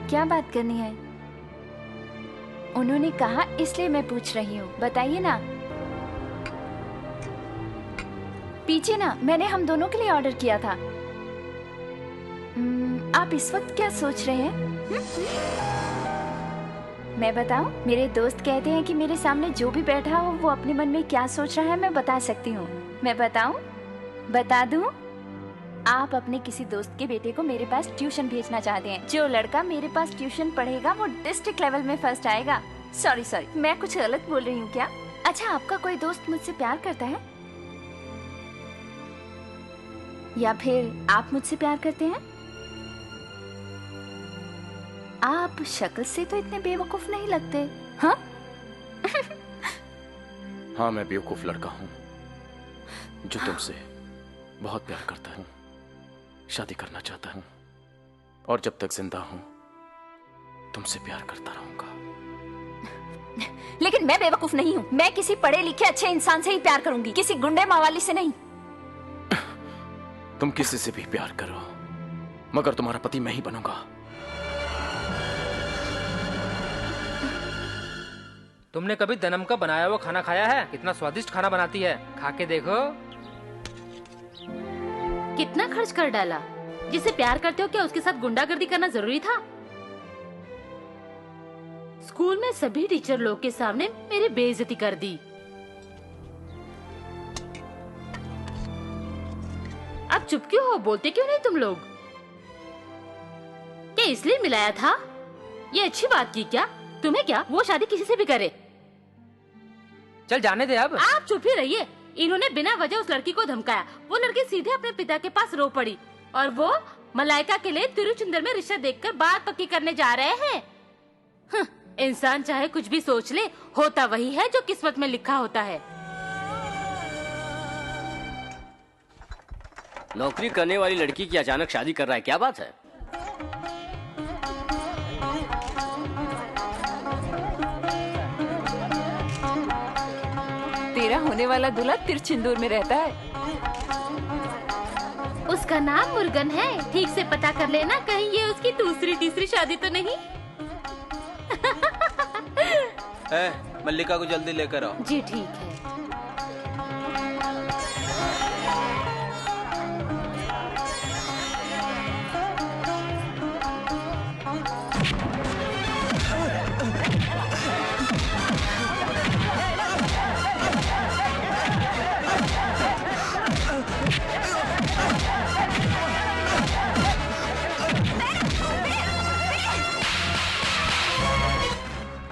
क्या बात करनी है? उन्होंने कहा इसलिए मैं पूछ रही हूँ, बताइए ना। पीछे ना, मैंने हम दोनों के लिए ऑर्डर किया था। आप इस वक्त क्या सोच रहे हैं? मैं बताऊं? मेरे दोस्त कहते हैं कि मेरे सामने जो भी बैठा हो वो अपने मन में क्या सोच रहा है मैं बता सकती हूँ। मैं बताऊं? बता दूं? आप अपने किसी दोस्त के बेटे को मेरे पास ट्यूशन भेजना चाहते हैं। जो लड़का मेरे पास ट्यूशन पढ़ेगा वो डिस्ट्रिक्ट लेवल में फर्स्ट आएगा। सॉरी मैं कुछ गलत बोल रही हूँ क्या? अच्छा, आपका कोई दोस्त मुझसे प्यार करता है या फिर आप मुझसे प्यार करते हैं? आप शक्ल से तो इतने बेवकूफ नहीं लगते। हाँ हाँ, मैं बेवकूफ लड़का हूँ जो तुमसे बहुत प्यार करता हूँ, शादी करना चाहता हूँ और जब तक जिंदा हूँ तुमसे प्यार करता रहूंगा। लेकिन मैं बेवकूफ नहीं हूँ। मैं किसी पढ़े लिखे अच्छे इंसान से ही प्यार करूंगी, किसी गुंडे मावाली से नहीं। तुम किसी से भी प्यार करो मगर तुम्हारा पति मैं ही बनूंगा। तुमने कभी दनम का बनाया हुआ खाना खाया है? कितना स्वादिष्ट खाना बनाती है, खा के देखो। कितना खर्च कर डाला। जिसे प्यार करते हो क्या उसके साथ गुंडागर्दी करना जरूरी था? स्कूल में सभी टीचर लोग के सामने मेरी बेइज्जती कर दी। अब चुप क्यों हो? बोलते क्यों नहीं तुम लोग? क्या इसलिए मिलाया था? ये अच्छी बात की क्या? तुम्हें क्या वो शादी किसी से भी करे? चल जाने दे अब। आप चुप ही रहिए। इन्होंने बिना वजह उस लड़की को धमकाया। वो लड़की सीधे अपने पिता के पास रो पड़ी और वो मलाइका के लिए तिरुचंदर में रिश्ता देखकर बात पक्की करने जा रहे हैं। इंसान चाहे कुछ भी सोच ले, होता वही है जो किस्मत में लिखा होता है। नौकरी करने वाली लड़की की अचानक शादी कर रहा है, क्या बात है? तेरा होने वाला दूल्हा तिरुचंदूर में रहता है। उसका नाम मुर्गन है। ठीक से पता कर लेना, कहीं ये उसकी दूसरी तीसरी शादी तो नहीं। मल्लिका को जल्दी लेकर आओ। जी ठीक है।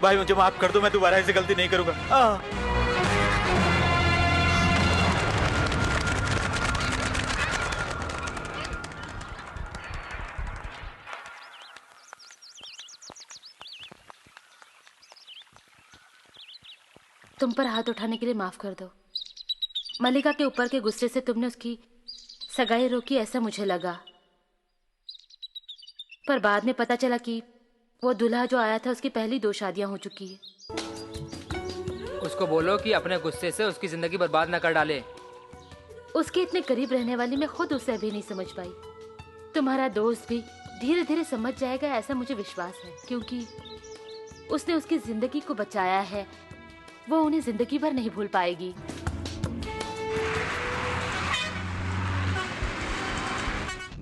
भाई मुझे माफ कर दो, मैं दोबारा ऐसी गलती नहीं करूंगा। तुम पर हाथ उठाने के लिए माफ कर दो। मल्लिका के ऊपर के गुस्से से तुमने उसकी सगाई रोकी, ऐसा मुझे लगा। पर बाद में पता चला कि वो दूल्हा जो आया था उसकी पहली 2 शादियां हो चुकी है। उसको बोलो कि अपने गुस्से से उसकी जिंदगी बर्बाद न कर डाले। उसके इतने करीब रहने वाली मैं खुद उसे अभी नहीं समझ पाई। तुम्हारा दोस्त भी धीरे धीरे समझ जाएगा, ऐसा मुझे विश्वास है, क्योंकि उसने उसकी जिंदगी को बचाया है। वो उन्हें जिंदगी भर नहीं भूल पाएगी।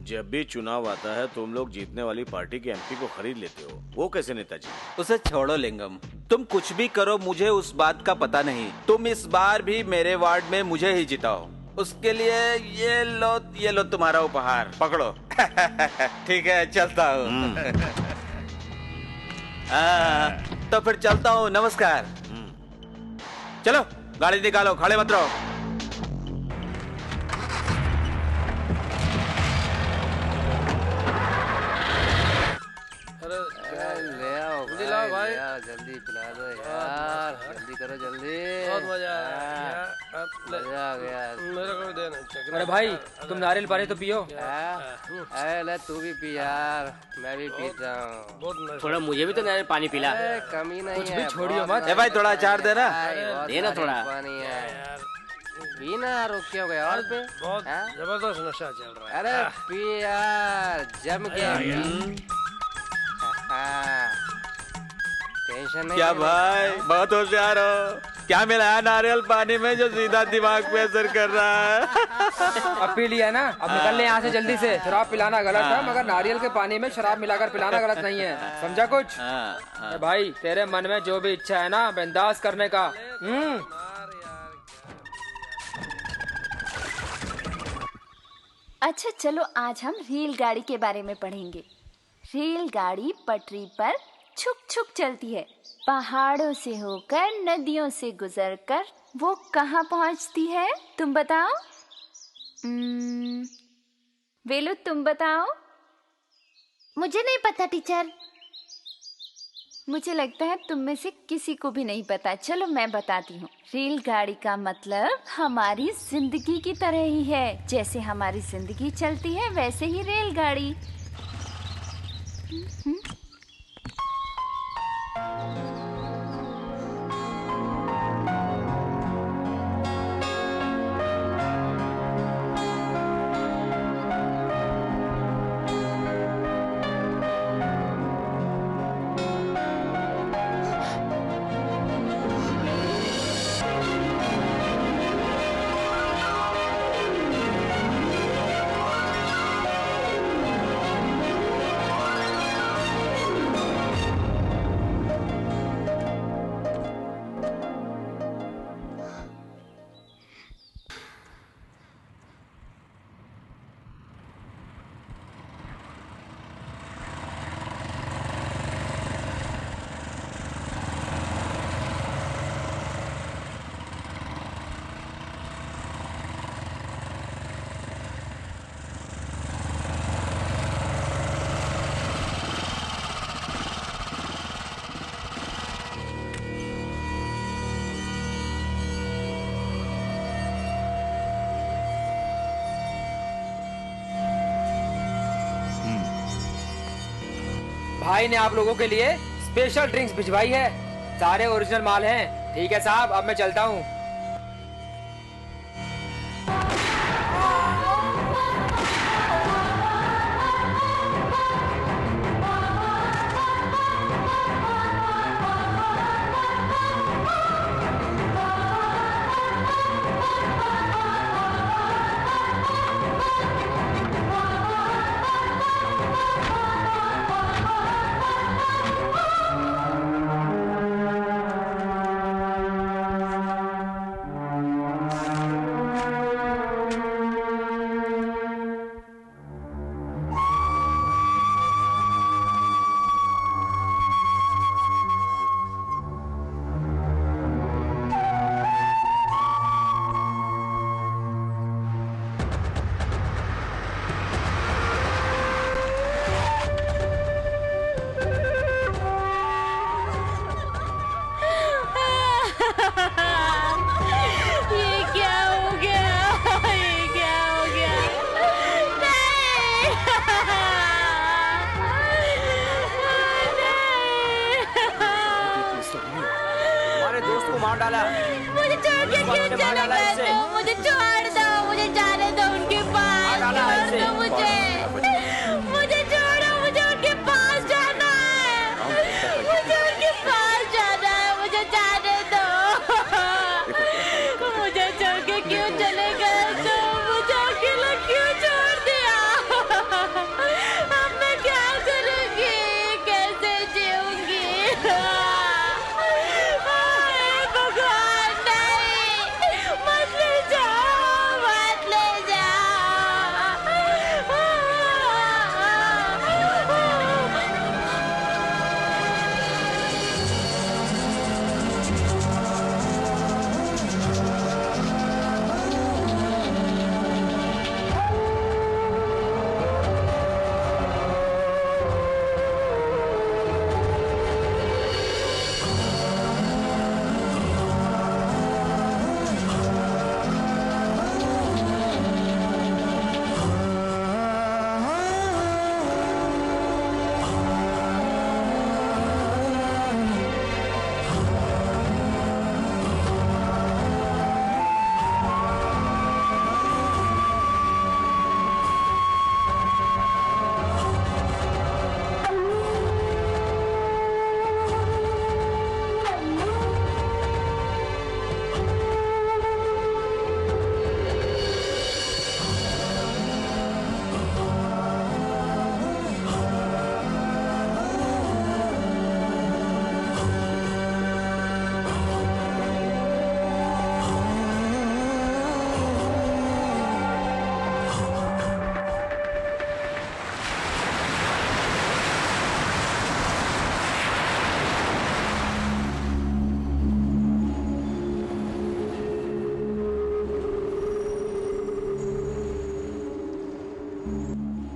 जब भी चुनाव आता है तुम लोग जीतने वाली पार्टी के एमपी को खरीद लेते हो। वो कैसे नेताजी? उसे छोड़ो लिंगम, तुम कुछ भी करो मुझे उस बात का पता नहीं। तुम इस बार भी मेरे वार्ड में मुझे ही जिताओ। उसके लिए ये लो तुम्हारा उपहार, पकड़ो। ठीक है, चलता हूँ। तो फिर चलता हूँ, नमस्कार। चलो गाड़ी निकालो, खड़े मत रहो। ले आओ भाई, लाओ भाई, जल्दी पिला दो यार, जल्दी करो, जल्दी। बहुत मजा आया, मजा आ गया। मेरे को भी देना। अरे भाई तुम नारियल पानी तो पियो। ले तू भी पी यार, मैं भी पीता हूँ। थोड़ा मुझे भी तो नारियल पानी पिला। कमी नहीं कुछ है, भी छोड़ियो मत। भाई थोड़ा अचार देना। देना थोड़ा पानी है, पीना। रुक क्यों गया और पे? बहुत जबरदस्त नशा चल रहा है। अरे पी यार, जम के। टेंशन नहीं। क्या भाई बहुत होशियार हो। क्या मिलाया नारियल पानी में जो सीधा दिमाग पे असर कर रहा है? अब पी लिया ना, अब निकल ले यहाँ से जल्दी से। शराब पिलाना गलत है, मगर नारियल के पानी में शराब मिलाकर पिलाना गलत नहीं है, समझा कुछ? भाई तेरे मन में जो भी इच्छा है ना, बिंदास करने का। अच्छा चलो आज हम रेलगाड़ी के बारे में पढ़ेंगे। रेलगाड़ी पटरी पर छुक छुक चलती है। पहाड़ों से होकर, नदियों से गुजरकर वो कहाँ पहुँचती है, तुम बताओ। वेलू तुम बताओ। मुझे नहीं पता टीचर। मुझे लगता है तुम में से किसी को भी नहीं पता। चलो मैं बताती हूँ। रेलगाड़ी का मतलब हमारी जिंदगी की तरह ही है। जैसे हमारी जिंदगी चलती है वैसे ही रेलगाड़ी। भाई ने आप लोगों के लिए स्पेशल ड्रिंक्स भिजवाई है। सारे ओरिजिनल माल हैं। ठीक है साहब, अब मैं चलता हूँ।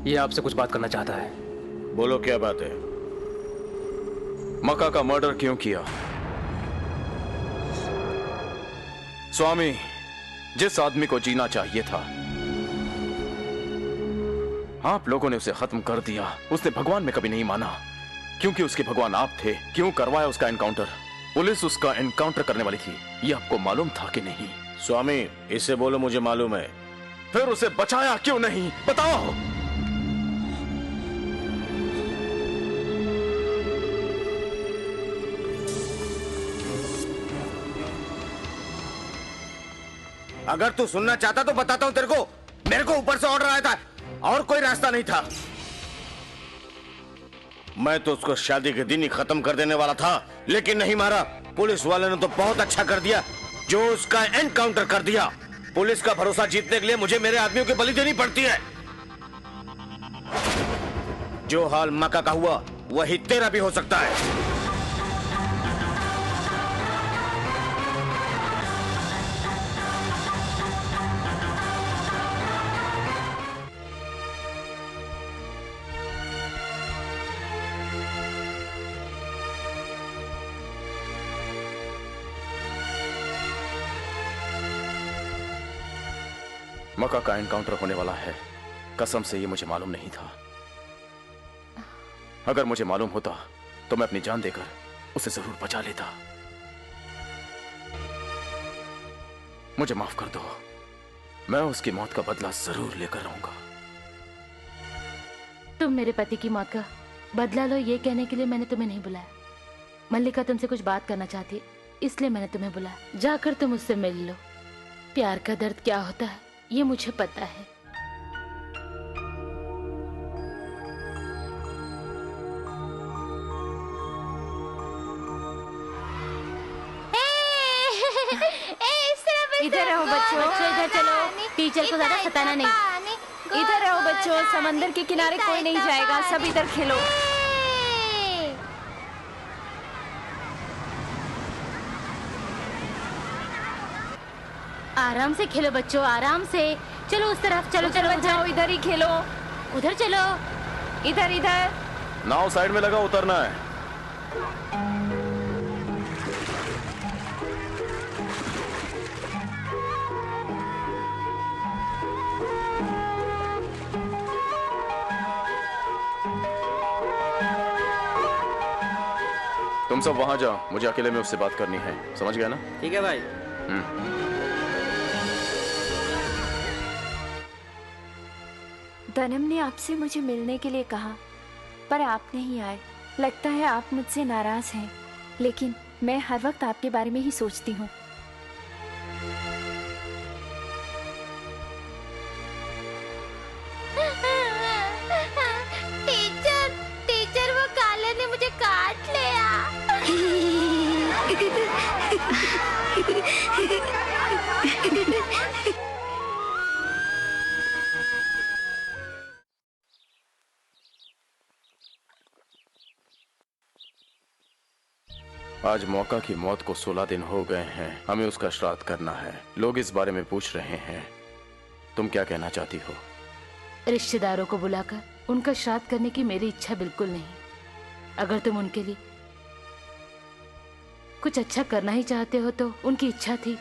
ये आपसे कुछ बात करना चाहता है। बोलो क्या बात है। मक्का का मर्डर क्यों किया? स्वामी, जिस आदमी को जीना चाहिए था आप लोगों ने उसे खत्म कर दिया। उसने भगवान में कभी नहीं माना, क्योंकि उसके भगवान आप थे। क्यों करवाया उसका एनकाउंटर? पुलिस उसका एनकाउंटर करने वाली थी, ये आपको मालूम था कि नहीं? स्वामी, इससे बोलो मुझे मालूम है। फिर उसे बचाया क्यों नहीं, बताओ। अगर तू सुनना चाहता तो बताता हूं तेरे को। मेरे को ऊपर से ऑर्डर आया था और कोई रास्ता नहीं था। मैं तो उसको शादी के दिन ही खत्म कर देने वाला था, लेकिन नहीं मारा। पुलिस वाले ने तो बहुत अच्छा कर दिया जो उसका एनकाउंटर कर दिया। पुलिस का भरोसा जीतने के लिए मुझे मेरे आदमियों की बलि देनी पड़ती है। जो हाल मक्का का हुआ वही तेरा भी हो सकता है। मक्का का एनकाउंटर होने वाला है, कसम से ये मुझे मालूम नहीं था। अगर मुझे मालूम होता तो मैं अपनी जान देकर उसे जरूर बचा लेता। मुझे माफ कर दो, मैं उसकी मौत का बदला जरूर लेकर रहूंगा। तुम मेरे पति की मौत का बदला लो, ये कहने के लिए मैंने तुम्हें नहीं बुलाया। मल्लिका तुमसे कुछ बात करना चाहती है, इसलिए मैंने तुम्हें बुलाया। जाकर तुम उससे मिल लो। प्यार का दर्द क्या होता है ये मुझे पता है। इधर रहो बच्चों, इधर चलो। टीचर को ज्यादा सताना नहीं। इधर रहो बच्चों, समंदर के किनारे कोई नहीं जाएगा, सब इधर खेलो। आराम से खेलो बच्चों, आराम से। चलो उस तरफ, चलो चलो बचाओ, इधर ही खेलो। उधर चलो, इधर इधर। नाव साइड में लगा, उतरना है। तुम सब वहां जाओ, मुझे अकेले में उससे बात करनी है, समझ गया ना? ठीक है भाई। दनम ने आपसे मुझे मिलने के लिए कहा, पर आप नहीं आए। लगता है आप मुझसे नाराज हैं, लेकिन मैं हर वक्त आपके बारे में ही सोचती हूँ। टीचर वो काले ने मुझे काट लिया। आज मौका की मौत को 16 दिन हो गए हैं। हमें उसका श्राद्ध करना है। लोग इस बारे में पूछ रहे हैं, तुम क्या कहना चाहती हो? रिश्तेदारों को बुलाकर उनका श्राद्ध करने की मेरी इच्छा बिल्कुल नहीं। अगर तुम उनके लिए कुछ अच्छा करना ही चाहते हो तो उनकी इच्छा थी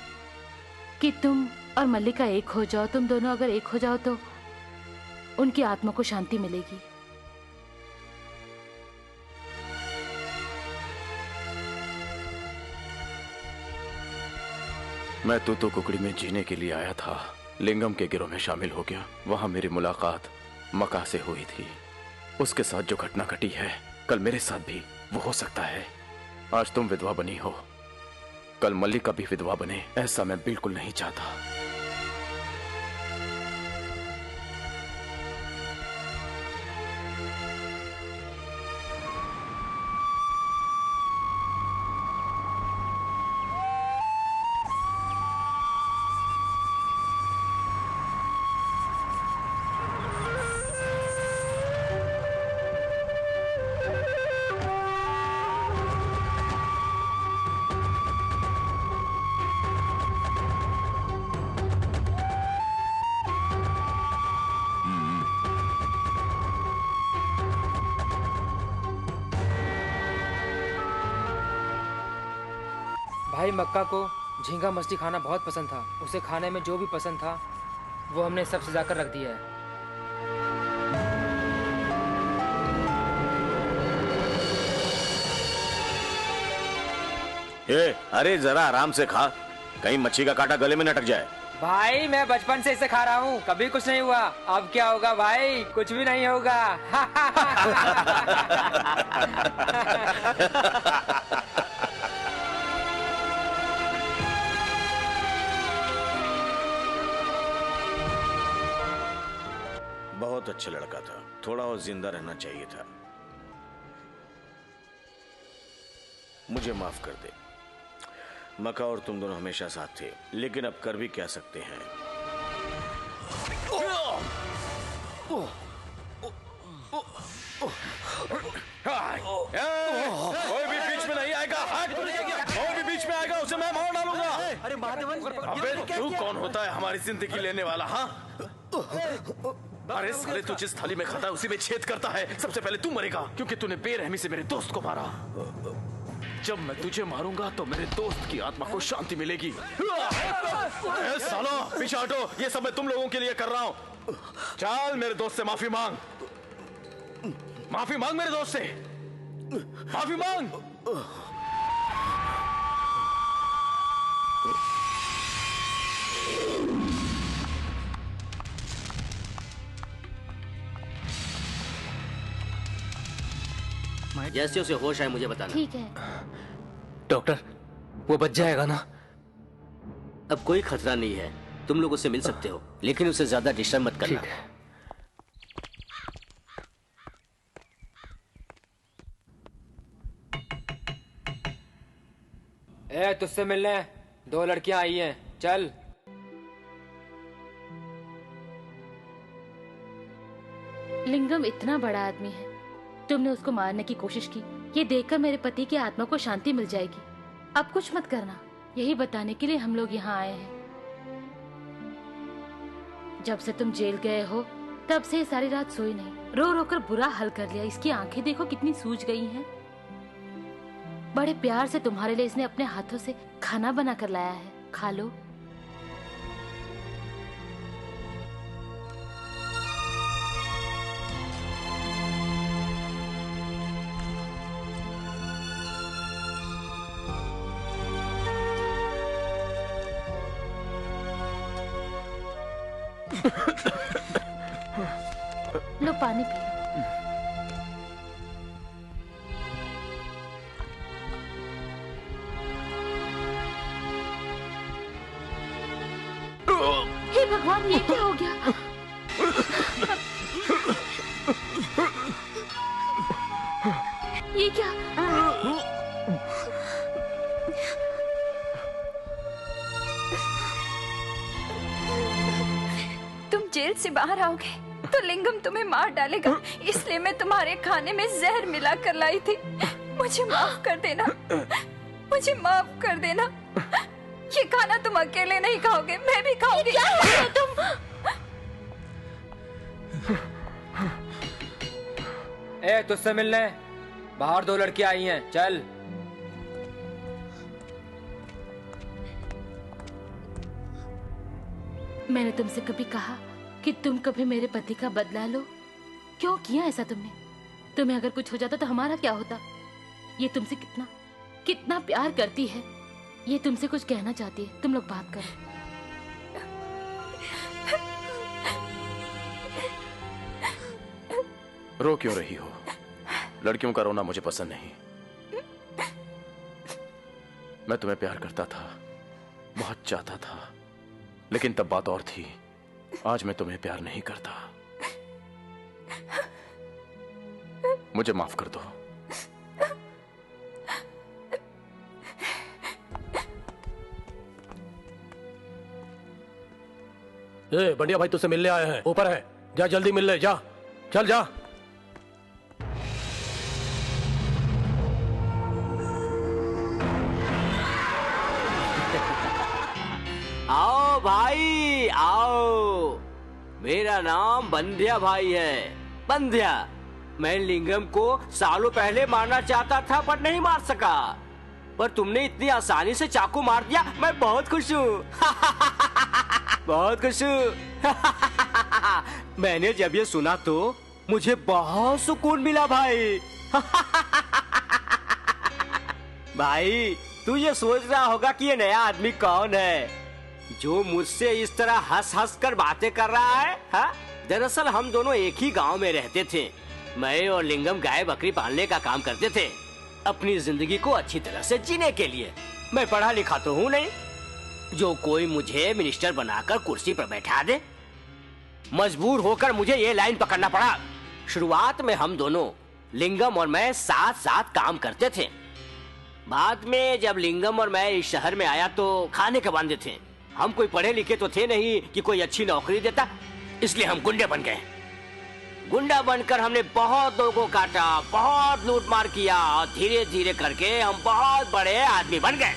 कि तुम और मल्लिका एक हो जाओ। तुम दोनों अगर एक हो जाओ तो उनकी आत्मा को शांति मिलेगी। मैं तूतो कुकड़ी में जीने के लिए आया था, लिंगम के गिरोह में शामिल हो गया। वहां मेरी मुलाकात मक्का से हुई थी। उसके साथ जो घटना घटी है कल मेरे साथ भी वो हो सकता है। आज तुम विधवा बनी हो, कल मल्लिका भी विधवा बने, ऐसा मैं बिल्कुल नहीं चाहता। भाई मक्का को झींगा मछली खाना बहुत पसंद था। उसे खाने में जो भी पसंद था वो हमने सब सजा कर रख दिया है। अरे जरा आराम से खा, कहीं मच्छी का कांटा गले में न अटक जाए। भाई मैं बचपन से इसे खा रहा हूँ, कभी कुछ नहीं हुआ। अब क्या होगा भाई? कुछ भी नहीं होगा। बहुत अच्छा लड़का था, थोड़ा और जिंदा रहना चाहिए था। मुझे माफ कर दे। मक्का और तुम दोनों हमेशा साथ थे, लेकिन अब कर भी क्या सकते हैं। कोई भी बीच में नहीं आएगा। कोई भी बीच में आएगा उसे मैं मार डालूंगा। अरे महादेवन, अबे तू कौन होता है हमारी जिंदगी लेने वाला? हाँ, अरे साले तू जिस थाली में खाता है उसी में छेद करता है। सबसे पहले तू मरेगा क्योंकि तूने बेरहमी से मेरे दोस्त को मारा। जब मैं तुझे मारूंगा तो मेरे दोस्त की आत्मा को शांति मिलेगी। सालो पीछे हटो, ये सब मैं तुम लोगों के लिए कर रहा हूँ। चल मेरे दोस्त से माफी मांग। माफी मांग मेरे दोस्त से, माफी मांग। जैसे उसे होश आए मुझे बताना। ठीक है। डॉक्टर, वो बच जाएगा ना? अब कोई खतरा नहीं है, तुम लोग उससे मिल सकते हो, लेकिन उसे ज्यादा डिस्टर्ब मत करना। ठीक है। ए, तुझसे मिलने 2 लड़कियां आई हैं, चल। लिंगम इतना बड़ा आदमी है, तुमने उसको मारने की कोशिश की। ये देखकर मेरे पति की आत्मा को शांति मिल जाएगी। अब कुछ मत करना, यही बताने के लिए हम लोग यहाँ आए हैं। जब से तुम जेल गए हो तब से सारी रात सोई नहीं, रो रो कर बुरा हाल कर लिया। इसकी आंखें देखो कितनी सूज गई हैं। बड़े प्यार से तुम्हारे लिए इसने अपने हाथों से खाना बना कर लाया है, खा लो। लो पानी पी लो। हे भगवान, ये क्या हो गया? ये क्या? तुम जेल से बाहर आओगे तो लिंगम तुम्हें मार डालेगा, इसलिए मैं तुम्हारे खाने में जहर मिला कर लाई थी। मुझे माफ कर देना, मुझे माफ कर देना। ये खाना तुम अकेले नहीं खाओगे, मैं भी खाऊंगी। क्या कर रहे हो तुम? ए, तुझसे मिलने बाहर 2 लड़कियां आई हैं, चल। मैंने तुमसे कभी कहा कि तुम कभी मेरे पति का बदला लो? क्यों किया ऐसा तुमने? तुम्हें अगर कुछ हो जाता तो हमारा क्या होता? ये तुमसे कितना कितना प्यार करती है, ये तुमसे कुछ कहना चाहती है। तुम लोग बात करो। रो क्यों रही हो? लड़कियों का रोना मुझे पसंद नहीं। मैं तुम्हें प्यार करता था, बहुत चाहता था, लेकिन तब बात और थी। आज मैं तुम्हें प्यार नहीं करता। मुझे माफ कर दो। ए, बंडिया भाई तुझसे मिलने आए हैं, ऊपर है, जा जल्दी मिल ले, जा, चल जा। आओ भाई आओ, मेरा नाम बंध्या भाई है, बंध्या। मैं लिंगम को सालों पहले मारना चाहता था पर नहीं मार सका, पर तुमने इतनी आसानी से चाकू मार दिया, मैं बहुत खुश हूँ। बहुत खुश हूँ। मैंने जब ये सुना तो मुझे बहुत सुकून मिला भाई। भाई तू ये सोच रहा होगा कि ये नया आदमी कौन है जो मुझसे इस तरह हंस हंस कर बातें कर रहा है, हा? दरअसल हम दोनों एक ही गांव में रहते थे। मैं और लिंगम गाय बकरी पालने का काम करते थे, अपनी जिंदगी को अच्छी तरह से जीने के लिए। मैं पढ़ा लिखा तो हूँ नहीं जो कोई मुझे मिनिस्टर बनाकर कुर्सी पर बैठा दे। मजबूर होकर मुझे ये लाइन पकड़ना पड़ा। शुरुआत में हम दोनों, लिंगम और मैं, साथ साथ काम करते थे। बाद में जब लिंगम और मैं इस शहर में आया तो खाने के वांदे थे। हम कोई पढ़े लिखे तो थे नहीं कि कोई अच्छी नौकरी देता, इसलिए हम गुंडे बन गए। गुंडा बनकर हमने बहुत लोगों को काटा, बहुत लूटमार किया और धीरे धीरे करके हम बहुत बड़े आदमी बन गए।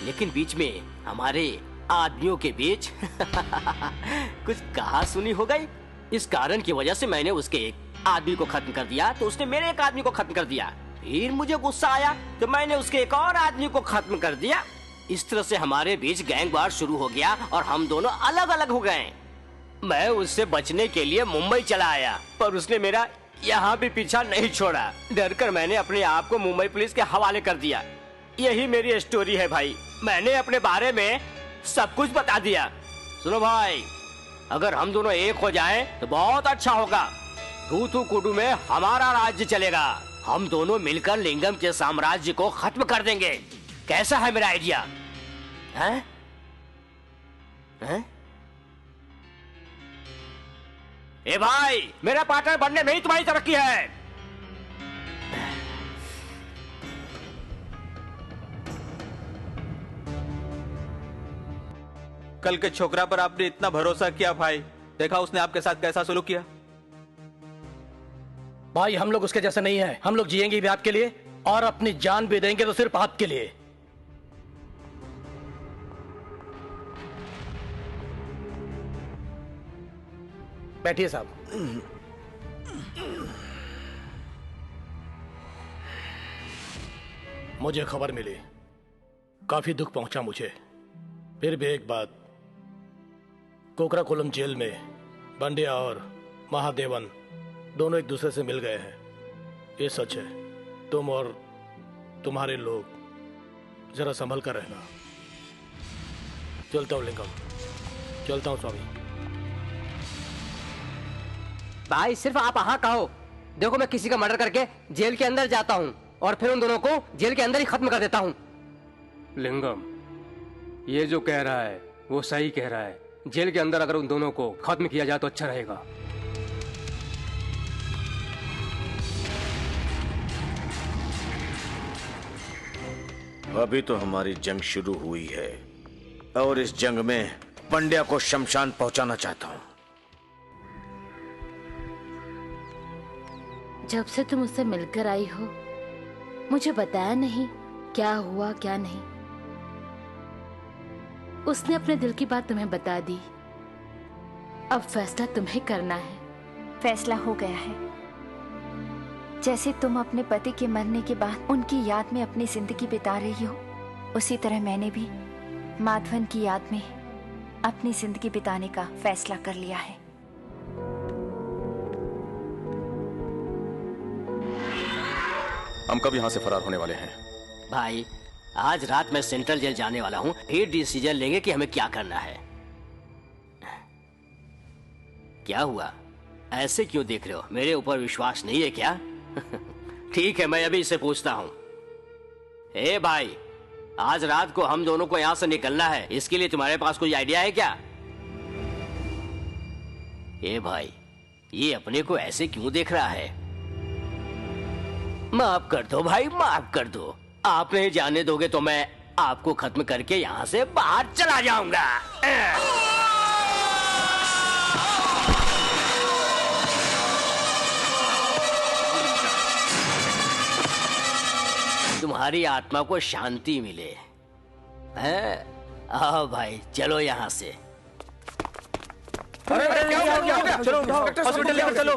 लेकिन बीच में हमारे आदमियों के बीच कुछ कहा सुनी हो गई। इस कारण की वजह से मैंने उसके एक आदमी को खत्म कर दिया तो उसने मेरे एक आदमी को खत्म कर दिया। फिर मुझे गुस्सा आया तो मैंने उसके एक और आदमी को खत्म कर दिया। इस तरह से हमारे बीच गैंग वार शुरू हो गया और हम दोनों अलग अलग हो गए। मैं उससे बचने के लिए मुंबई चला आया, पर उसने मेरा यहाँ भी पीछा नहीं छोड़ा। डरकर मैंने अपने आप को मुंबई पुलिस के हवाले कर दिया। यही मेरी स्टोरी है भाई। मैंने अपने बारे में सब कुछ बता दिया। सुनो भाई, अगर हम दोनों एक हो जाएं तो बहुत अच्छा होगा। थूथुकुडी में हमारा राज्य चलेगा। हम दोनों मिलकर लिंगम के साम्राज्य को खत्म कर देंगे। कैसा है मेरा आइडिया? हैं? हैं? ए भाई, मेरा पार्टनर बनने में ही तुम्हारी तरक्की है। कल के छोकरा पर आपने इतना भरोसा किया भाई, देखा उसने आपके साथ कैसा सलूक किया। भाई हम लोग उसके जैसे नहीं हैं। हम लोग जिएंगे भी आपके लिए और अपनी जान भी देंगे तो सिर्फ आपके लिए। बैठिए साहब। मुझे खबर मिली, काफी दुख पहुंचा मुझे। फिर भी एक बात, कोकराकोलम जेल में बंडिया और महादेवन दोनों एक दूसरे से मिल गए हैं। ये सच है। तुम और तुम्हारे लोग जरा संभल कर रहना। चलता हूँ लिंगम, चलता हूँ स्वामी। भाई सिर्फ आप हाँ कहो। देखो मैं किसी का मर्डर करके जेल के अंदर जाता हूँ और फिर उन दोनों को जेल के अंदर ही खत्म कर देता हूँ। लिंगम, ये जो कह रहा है वो सही कह रहा है। जेल के अंदर अगर उन दोनों को खत्म किया जाए तो अच्छा रहेगा। अभी तो हमारी जंग शुरू हुई है और इस जंग में पंड्या को शमशान पहुंचाना चाहता हूं। जब से तुम उससे मिलकर आई हो मुझे बताया नहीं क्या हुआ क्या नहीं। उसने अपने दिल की बात तुम्हें बता दी। अब फैसला तुम्हें करना है। फैसला हो गया है। जैसे तुम अपने पति के मरने के बाद उनकी याद में अपनी जिंदगी बिता रही हो, उसी तरह मैंने भी माधवन की याद में अपनी जिंदगी बिताने का फैसला कर लिया है। हम कब यहाँ से फरार होने वाले हैं? भाई आज रात मैं सेंट्रल जेल जाने वाला हूँ, फिर डिसीजन लेंगे कि हमें क्या करना है। क्या हुआ? ऐसे क्यों देख रहे हो? मेरे ऊपर विश्वास नहीं है क्या? ठीक है, मैं अभी इसे पूछता हूँ। ए भाई, आज रात को हम दोनों को यहाँ से निकलना है, इसके लिए तुम्हारे पास कोई आइडिया है क्या? ए भाई, ये अपने को ऐसे क्यों देख रहा है? माफ कर दो भाई, माफ कर दो। आप नहीं जाने दोगे तो मैं आपको खत्म करके यहाँ से बाहर चला जाऊंगा। तुम्हारी आत्मा को शांति मिले। हैं? आओ भाई, चलो यहाँ से। अरे क्या हो गया? चलो हॉस्पिटल लेकर चलो।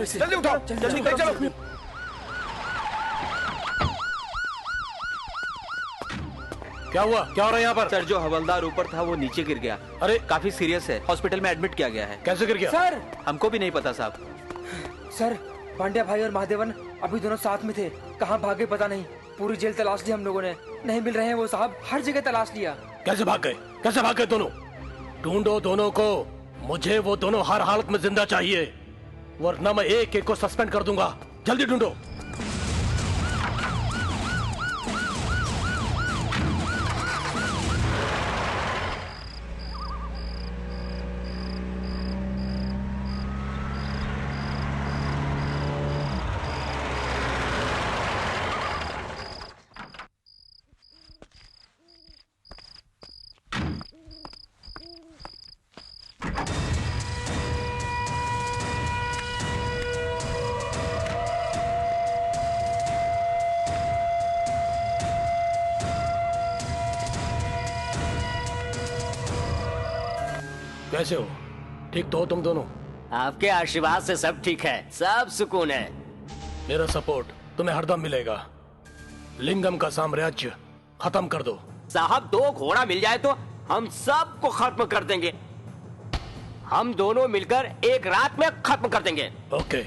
जल्दी उठाओ, जल्दी चलो। क्या हुआ? क्या हो रहा है यहाँ पर? सर, जो हवलदार ऊपर था वो नीचे गिर गया। अरे, काफी सीरियस है, हॉस्पिटल में एडमिट किया गया है। कैसे गिर गया? सर, हमको भी नहीं पता साहब। सर, पांड्या भाई और महादेवन अभी दोनों साथ में थे, कहाँ भागे पता नहीं। पूरी जेल तलाश ली हम लोगों ने, नहीं मिल रहे हैं वो साहब, हर जगह तलाश लिया। कैसे भाग गए? कैसे भाग गए दोनों? ढूंढो दोनों को, मुझे वो दोनों हर हालत में जिंदा चाहिए, वरना मैं एक एक को सस्पेंड कर दूंगा। जल्दी ढूंढो। कैसे हो? ठीक तो हो तुम दोनों? आपके आशीर्वाद से सब ठीक है, सब सुकून है। मेरा सपोर्ट तुम्हें हरदम मिलेगा। लिंगम का साम्राज्य खत्म कर दो। साहब, 2 घोड़ा मिल जाए तो हम सबको खत्म कर देंगे। हम दोनों मिलकर एक रात में खत्म कर देंगे। Okay,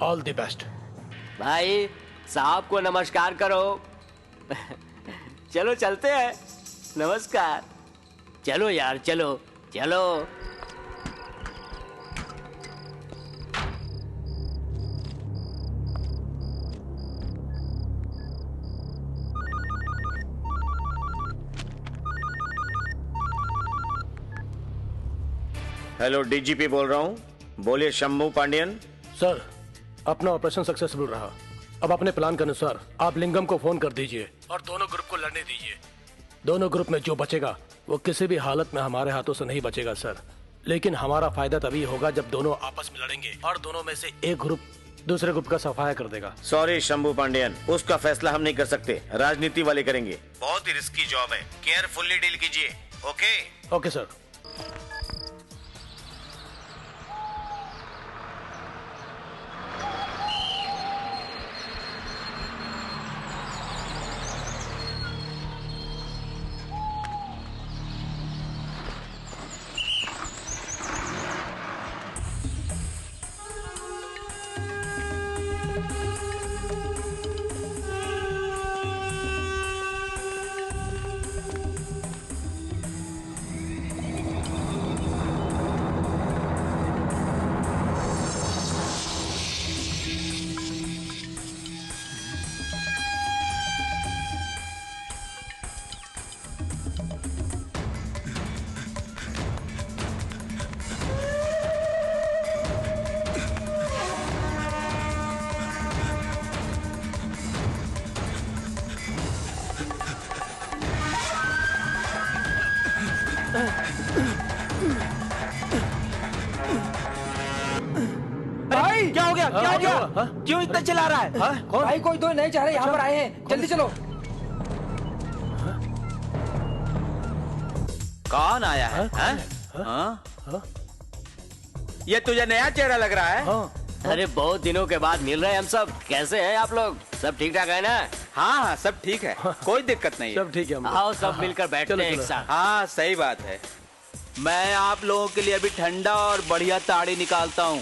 all the best. भाई साहब को नमस्कार करो। चलो चलते हैं। नमस्कार। चलो यार, चलो चलो। हेलो, डीजीपी बोल रहा हूँ। बोलिए शंभू पांडियन। सर, अपना ऑपरेशन सक्सेसफुल रहा। अब अपने प्लान के अनुसार आप लिंगम को फोन कर दीजिए और दोनों ग्रुप को लड़ने दीजिए। दोनों ग्रुप में जो बचेगा वो किसी भी हालत में हमारे हाथों से नहीं बचेगा सर। लेकिन हमारा फायदा तभी होगा जब दोनों आपस में लड़ेंगे और दोनों में से एक ग्रुप दूसरे ग्रुप का सफाया कर देगा। सॉरी शंभू पांडियन, उसका फैसला हम नहीं कर सकते, राजनीति वाले करेंगे। बहुत ही रिस्की जॉब है, केयरफुली डील कीजिए। ओके? Okay sir. भाई क्या हो गया? क्या हो गया? क्यों इतना चिल्ला रहा है? भाई कोई दो नए चेहरे यहाँ पर आए हैं, जल्दी चलो। कौन आया है? ये तुझे नया चेहरा लग रहा है? अरे बहुत दिनों के बाद मिल रहे हैं हम सब। कैसे हैं आप लोग? सब ठीक ठाक है ना? हाँ हाँ, सब ठीक है, कोई दिक्कत नहीं है। सब ठीक है। आओ सब मिलकर बैठते हैं एक साथ। हाँ सही बात है। मैं आप लोगों के लिए अभी ठंडा और बढ़िया ताड़ी निकालता हूँ।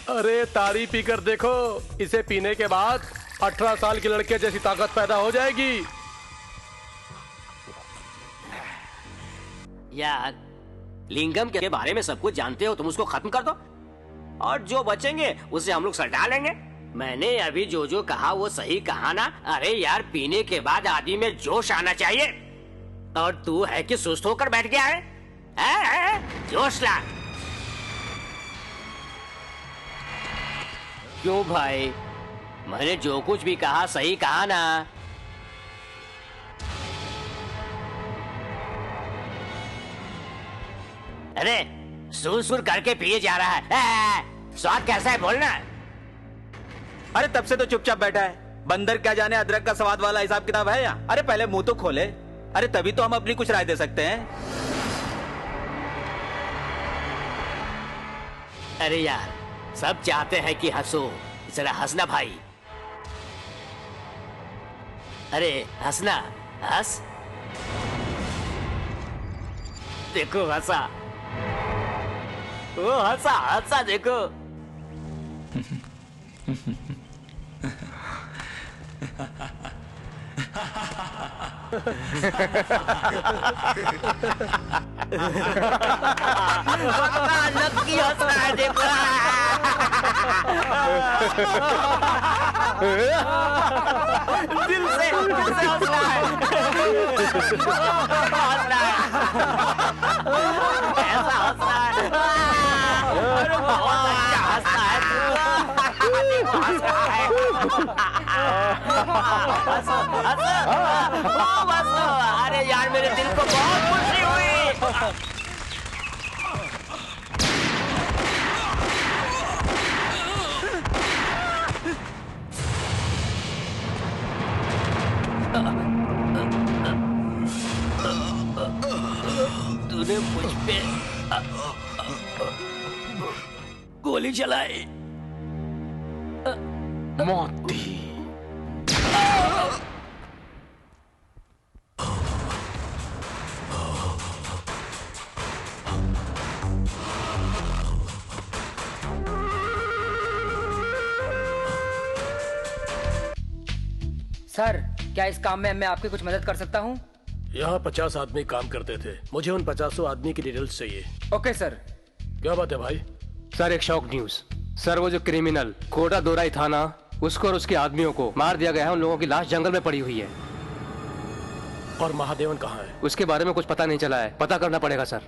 अरे ताड़ी पीकर देखो, इसे पीने के बाद 18 साल के लड़के जैसी ताकत पैदा हो जाएगी। यार, लिंगम के बारे में सब कुछ जानते हो, तुम उसको खत्म कर दो और जो बचेंगे उसे हम लोग सटा लेंगे। मैंने अभी जो जो कहा वो सही कहा ना? अरे यार, पीने के बाद आदमी में जोश आना चाहिए। और तू है कि सुस्त होकर बैठ गया है? जोश ला। क्यों भाई, मैंने जो कुछ भी कहा सही कहा ना? अरे सुर सुर करके पिए जा रहा है। स्वाद कैसा है बोलना। अरे तब से तो चुपचाप बैठा है। बंदर क्या जाने अदरक का स्वाद वाला हिसाब किताब है यहाँ? अरे पहले मुंह तो खोले। अरे तभी तो हम अपनी कुछ राय दे सकते हैं। अरे यार, सब चाहते हैं कि हंसो, जरा हंसना भाई। अरे हंसना, हंस। देखो हंसा, वो हंसा हंसा देखो। नक्की हंस रहा है देखो। दिल से हंस रहा है। हंस रहा है, ऐसा हंस रहा है। अरे बहुत अच्छा हंसता है। देखो हंस रहा है। हंसो हंसो खूब हंसो। अरे यार मेरे दिल को बहुत खुशी हुई। तूने मुझ पे गोली चलाई, मौत दी। सर, क्या इस काम में मैं आपकी कुछ मदद कर सकता हूँ? यहाँ 50 आदमी काम करते थे, मुझे उन 50 आदमी की डिटेल्स चाहिए। Okay sir. क्या बात है भाई? सर एक शॉक न्यूज। सर वो जो क्रिमिनल कोटा दोराई था ना, उसको और उसके आदमियों को मार दिया गया है। उन लोगों की लाश जंगल में पड़ी हुई है। और महादेवन कहाँ है? उसके बारे में कुछ पता नहीं चला है, पता करना पड़ेगा सर।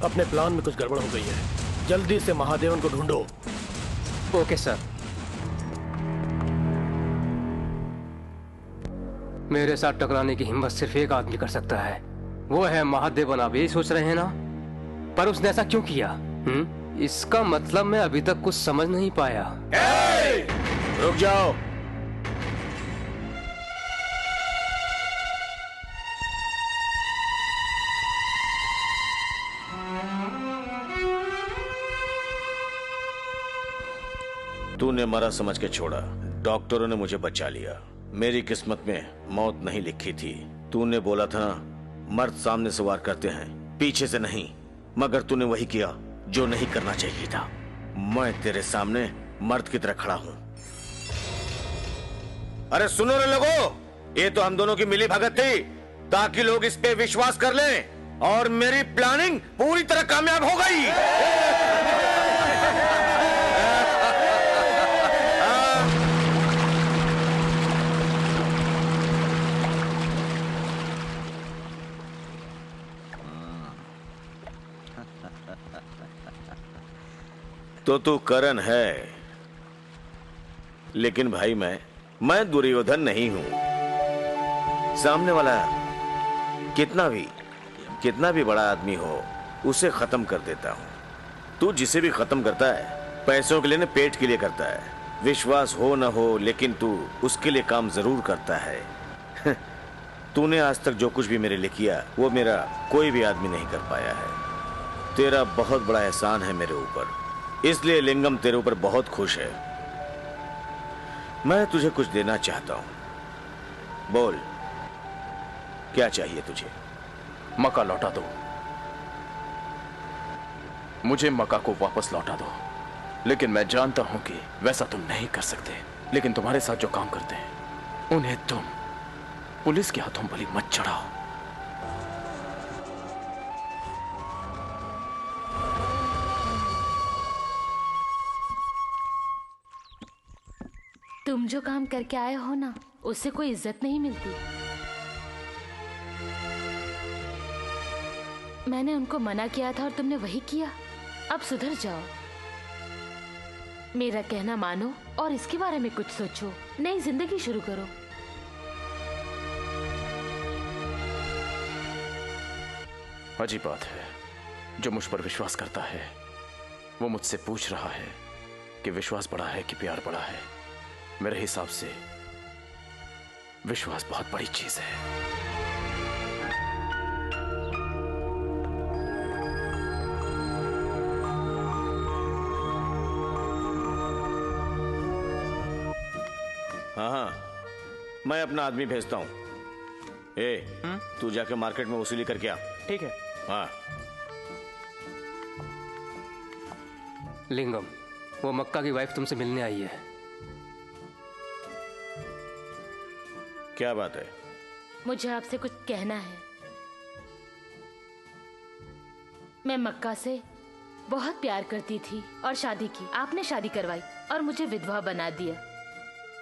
अपने प्लान में कुछ गड़बड़ हो गई है, जल्दी से महादेवन को ढूंढो। Okay sir. मेरे साथ टकराने की हिम्मत सिर्फ एक आदमी कर सकता है, वो है महादेवन। आप यही सोच रहे हैं ना? पर उसने ऐसा क्यों किया? इसका मतलब मैं अभी तक कुछ समझ नहीं पाया। रुक जाओ। तूने मरा समझ के छोड़ा, डॉक्टरों ने मुझे बचा लिया। मेरी किस्मत में मौत नहीं लिखी थी। तूने बोला था ना, मर्द सामने से वार करते हैं, पीछे से नहीं। मगर तूने वही किया जो नहीं करना चाहिए था। मैं तेरे सामने मर्द की तरह खड़ा हूं। अरे सुनो रे लोगों, ये तो हम दोनों की मिली भगत थी ताकि लोग इस पे विश्वास कर लें, और मेरी प्लानिंग पूरी तरह कामयाब हो गई। तो तू करण है, लेकिन भाई मैं दुर्योधन नहीं हूं। सामने वाला कितना भी बड़ा आदमी हो, उसे खत्म कर देता हूं। तू जिसे भी खत्म करता है, पैसों के लिए न, पेट के लिए करता है। विश्वास हो न हो, लेकिन तू उसके लिए काम जरूर करता है। तूने आज तक जो कुछ भी मेरे लिए किया, वो मेरा कोई भी आदमी नहीं कर पाया है। तेरा बहुत बड़ा एहसान है मेरे ऊपर, इसलिए लिंगम तेरे ऊपर बहुत खुश है। मैं तुझे कुछ देना चाहता हूं। बोल, क्या चाहिए तुझे? मक्का लौटा दो। मुझे मक्का को वापस लौटा दो। लेकिन मैं जानता हूं कि वैसा तुम नहीं कर सकते। लेकिन तुम्हारे साथ जो काम करते हैं, उन्हें तुम पुलिस के हाथों बलि मत चढ़ाओ। तुम जो काम करके आए हो ना, उससे कोई इज्जत नहीं मिलती। मैंने उनको मना किया था और तुमने वही किया। अब सुधर जाओ, मेरा कहना मानो और इसके बारे में कुछ सोचो। नई जिंदगी शुरू करो। अजीब बात है, जो मुझ पर विश्वास करता है वो मुझसे पूछ रहा है कि विश्वास बड़ा है कि प्यार बड़ा है। मेरे हिसाब से विश्वास बहुत बड़ी चीज है। हाँ हाँ, मैं अपना आदमी भेजता हूँ। तू जाके मार्केट में वसूली करके आ। ठीक है। हाँ। लिंगम, वो मक्का की वाइफ तुमसे मिलने आई है। क्या बात है? मुझे आपसे कुछ कहना है। मैं मक्का से बहुत प्यार करती थी और शादी की। आपने शादी करवाई और मुझे विधवा बना दिया।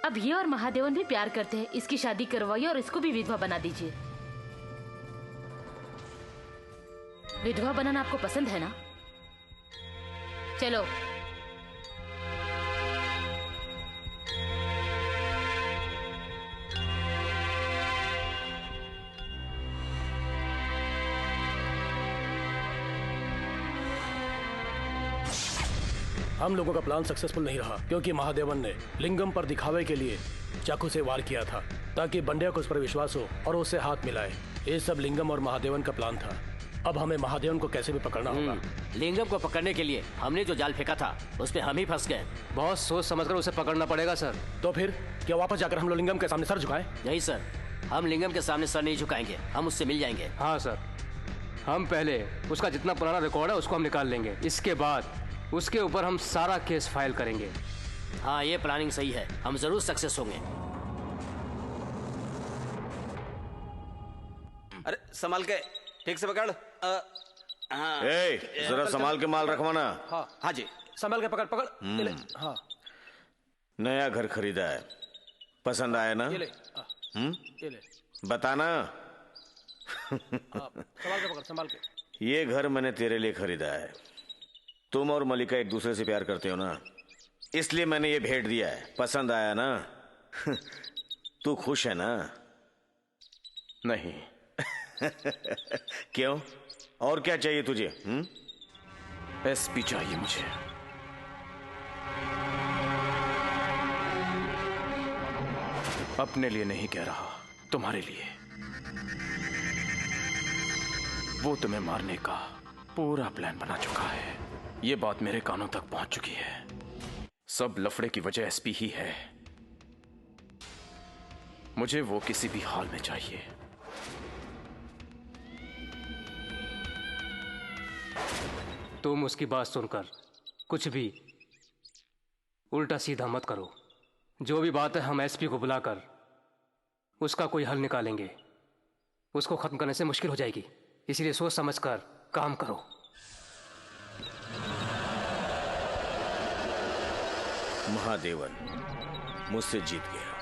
अब ये और महादेवन भी प्यार करते हैं। इसकी शादी करवाइए और इसको भी विधवा बना दीजिए। विधवा बनाना आपको पसंद है ना? चलो। हम लोगों का प्लान सक्सेसफुल नहीं रहा क्योंकि महादेवन ने लिंगम पर दिखावे के लिए चाकू से वार किया था ताकि बंड्या को उस पर विश्वास हो और उससे हाथ मिलाए। ये सब लिंगम और महादेवन का प्लान था। अब हमें महादेवन को कैसे भी पकड़ना होगा। लिंगम को पकड़ने के लिए हमने जो जाल फेंका था उसमें हम ही फंस गए। बहुत सोच समझकर उसे पकड़ना पड़ेगा सर। तो फिर क्या वापस जाकर हम लोग लिंगम के सामने सर झुकाएं? नहीं सर, हम लिंगम के सामने सर नहीं झुकाएंगे। हम उससे मिल जाएंगे। हाँ सर, हम पहले उसका जितना पुराना रिकॉर्ड है उसको हम निकाल लेंगे। इसके बाद उसके ऊपर हम सारा केस फाइल करेंगे। हाँ, ये प्लानिंग सही है। हम जरूर सक्सेस होंगे। अरे संभाल के, ठीक से पकड़। हाँ। जरा संभाल के माल रखवाना। हाँ हाँ जी, संभाल के पकड़ पकड़। ये ले। हाँ। नया घर खरीदा है, पसंद आया ना? ये ले। ये ले। बताना। संभाल के पकड़, संभाल के। ये घर मैंने तेरे लिए खरीदा है। तुम और मलिका एक दूसरे से प्यार करते हो ना, इसलिए मैंने ये भेंट दिया है। पसंद आया ना? तू खुश है ना? नहीं। क्यों? और क्या चाहिए तुझे? एसपी चाहिए मुझे। अपने लिए नहीं कह रहा, तुम्हारे लिए। वो तुम्हें मारने का पूरा प्लान बना चुका है। ये बात मेरे कानों तक पहुंच चुकी है। सब लफड़े की वजह एसपी ही है। मुझे वो किसी भी हाल में चाहिए। तुम उसकी बात सुनकर कुछ भी उल्टा सीधा मत करो। जो भी बात है हम एसपी को बुलाकर उसका कोई हल निकालेंगे। उसको खत्म करने से मुश्किल हो जाएगी, इसलिए सोच समझकर काम करो। महादेवन मुझसे जीत गया।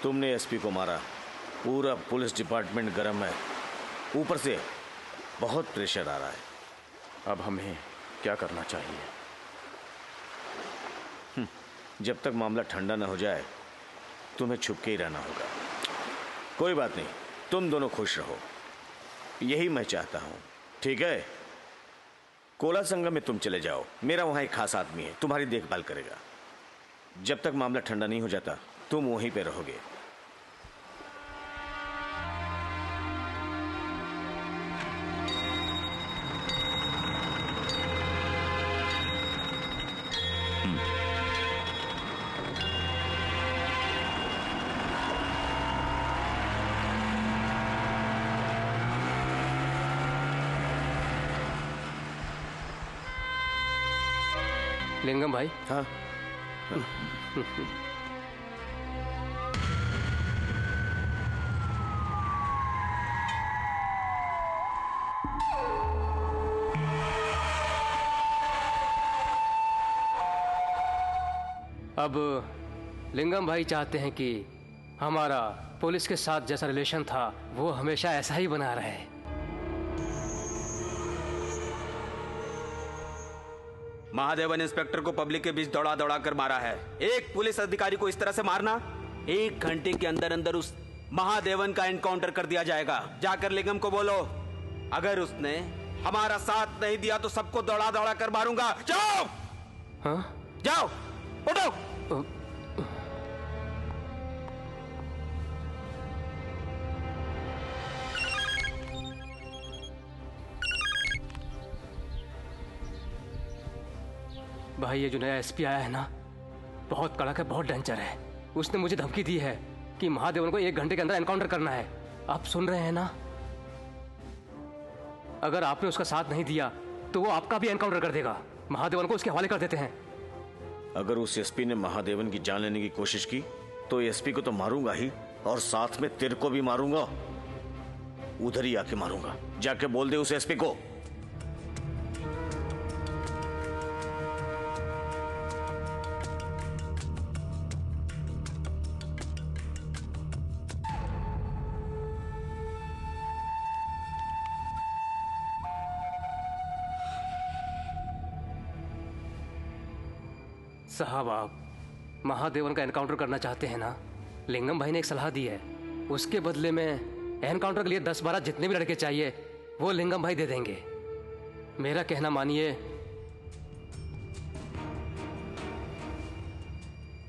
तुमने एसपी को मारा, पूरा पुलिस डिपार्टमेंट गर्म है, ऊपर से बहुत प्रेशर आ रहा है। अब हमें क्या करना चाहिए? जब तक मामला ठंडा ना हो जाए तुम्हें छुप के ही रहना होगा। कोई बात नहीं, तुम दोनों खुश रहो, यही मैं चाहता हूं। ठीक है? कोला संगम में तुम चले जाओ, मेरा वहां एक खास आदमी है, तुम्हारी देखभाल करेगा। जब तक मामला ठंडा नहीं हो जाता तुम वहीं पे रहोगे। लिंगम भाई। हाँ। अब लिंगम भाई चाहते हैं कि हमारा पुलिस के साथ जैसा रिलेशन था वो हमेशा ऐसा ही बना रहे। महादेवन इंस्पेक्टर को पब्लिक के बीच दौड़ा दौड़ा कर मारा है। एक पुलिस अधिकारी को इस तरह से मारना, 1 घंटे के अंदर अंदर उस महादेवन का एनकाउंटर कर दिया जाएगा। जाकर लिंगम को बोलो, अगर उसने हमारा साथ नहीं दिया तो सबको दौड़ा दौड़ा कर मारूंगा। जाओ। हाँ? जाओ, उठो। भाई ये जो नया एसपी आया है ना, बहुत कड़क है, बहुत डेंजर है। उसने मुझे धमकी दी है कि महादेवन को 1 घंटे के अंदर एनकाउंटर करना है। आप सुन रहे हैं ना? अगर आपने उसका साथ नहीं दिया तो वो आपका भी एनकाउंटर कर देगा। महादेवन को उसके हवाले कर देते हैं। अगर उस एसपी ने महादेवन की जान लेने की कोशिश की तो एसपी को तो मारूंगा ही, और साथ में तेरे को भी मारूंगा। उधर ही आके मारूंगा। जाके बोल दे उस एसपी को। साहब, आप महादेवन का एनकाउंटर करना चाहते हैं ना? लिंगम भाई ने एक सलाह दी है, उसके बदले में एनकाउंटर के लिए 10-12 जितने भी लड़के चाहिए वो लिंगम भाई दे देंगे। मेरा कहना मानिए,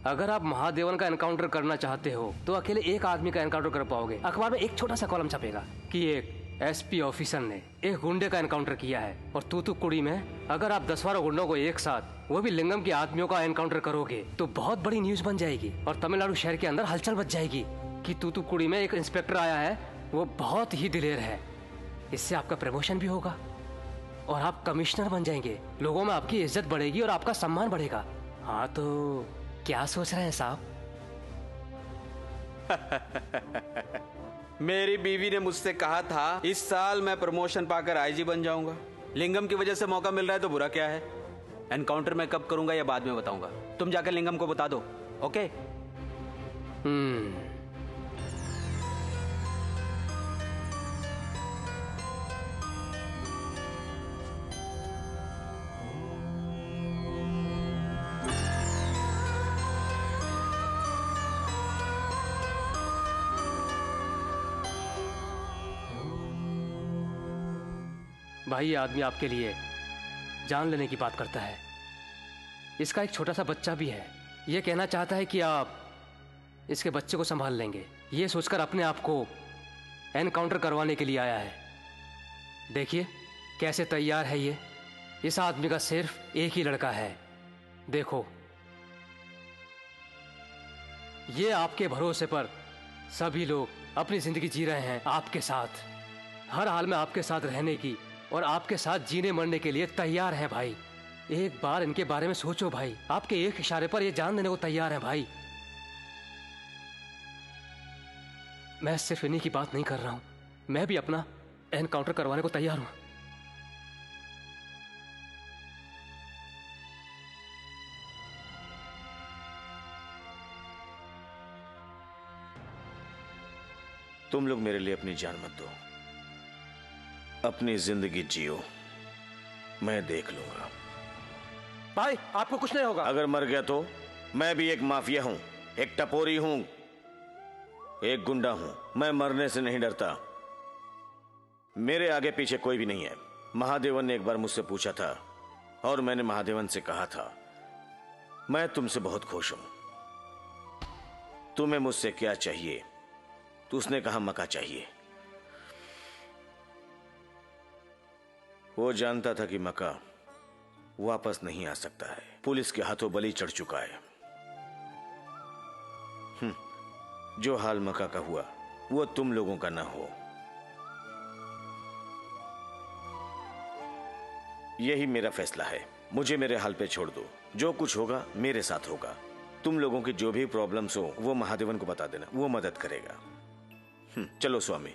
अगर आप महादेवन का एनकाउंटर करना चाहते हो तो अकेले एक आदमी का एनकाउंटर कर पाओगे। अखबार में एक छोटा सा कॉलम छपेगा कि एक एसपी ऑफिसर ने एक गुंडे का एनकाउंटर किया है। और तूतुकुड़ी में अगर आप 10-12 गुंडों को एक साथ, वो भी लिंगम के आदमियों का एनकाउंटर करोगे तो बहुत बड़ी न्यूज बन जाएगी और तमिलनाडु शहर के अंदर हलचल मच जाएगी कि तूतुकुड़ी में एक इंस्पेक्टर आया है, वो बहुत ही दिलेर है। इससे आपका प्रमोशन भी होगा और आप कमिश्नर बन जाएंगे। लोगों में आपकी इज्जत बढ़ेगी और आपका सम्मान बढ़ेगा। हाँ, तो क्या सोच रहे हैं साहब? मेरी बीवी ने मुझसे कहा था इस साल मैं प्रमोशन पाकर आईजी बन जाऊंगा। लिंगम की वजह से मौका मिल रहा है तो बुरा क्या है? एनकाउंटर मैं कब करूंगा या बाद में बताऊंगा। तुम जाकर लिंगम को बता दो। ओके? भाई, ये आदमी आपके लिए जान लेने की बात करता है। इसका एक छोटा सा बच्चा भी है। ये कहना चाहता है कि आप इसके बच्चे को संभाल लेंगे। ये सोचकर अपने आप को एनकाउंटर करवाने के लिए आया है। देखिए कैसे तैयार है ये। इस आदमी का सिर्फ एक ही लड़का है। देखो, ये आपके भरोसे पर सभी लोग अपनी जिंदगी जी रहे हैं आपके साथ। हर हाल में आपके साथ रहने की और आपके साथ जीने मरने के लिए तैयार हैं भाई। एक बार इनके बारे में सोचो भाई। आपके एक इशारे पर ये जान देने को तैयार हैं भाई। मैं सिर्फ इन्हीं की बात नहीं कर रहा हूं, मैं भी अपना एनकाउंटर करवाने को तैयार हूं। तुम लोग मेरे लिए अपनी जान मत दो, अपनी जिंदगी जियो, मैं देख लूंगा। भाई, आपको कुछ नहीं होगा। अगर मर गया तो मैं भी एक माफिया हूं, एक टपोरी हूं, एक गुंडा हूं। मैं मरने से नहीं डरता। मेरे आगे पीछे कोई भी नहीं है। महादेवन ने एक बार मुझसे पूछा था और मैंने महादेवन से कहा था, मैं तुमसे बहुत खुश हूं, तुम्हें मुझसे क्या चाहिए? तो उसने कहा मक्का चाहिए। वो जानता था कि मक्का वापस नहीं आ सकता है, पुलिस के हाथों बलि चढ़ चुका है। जो हाल मक्का का हुआ वो तुम लोगों का ना हो, यही मेरा फैसला है। मुझे मेरे हाल पे छोड़ दो, जो कुछ होगा मेरे साथ होगा। तुम लोगों की जो भी प्रॉब्लम्स हो वो महादेवन को बता देना, वो मदद करेगा। चलो स्वामी।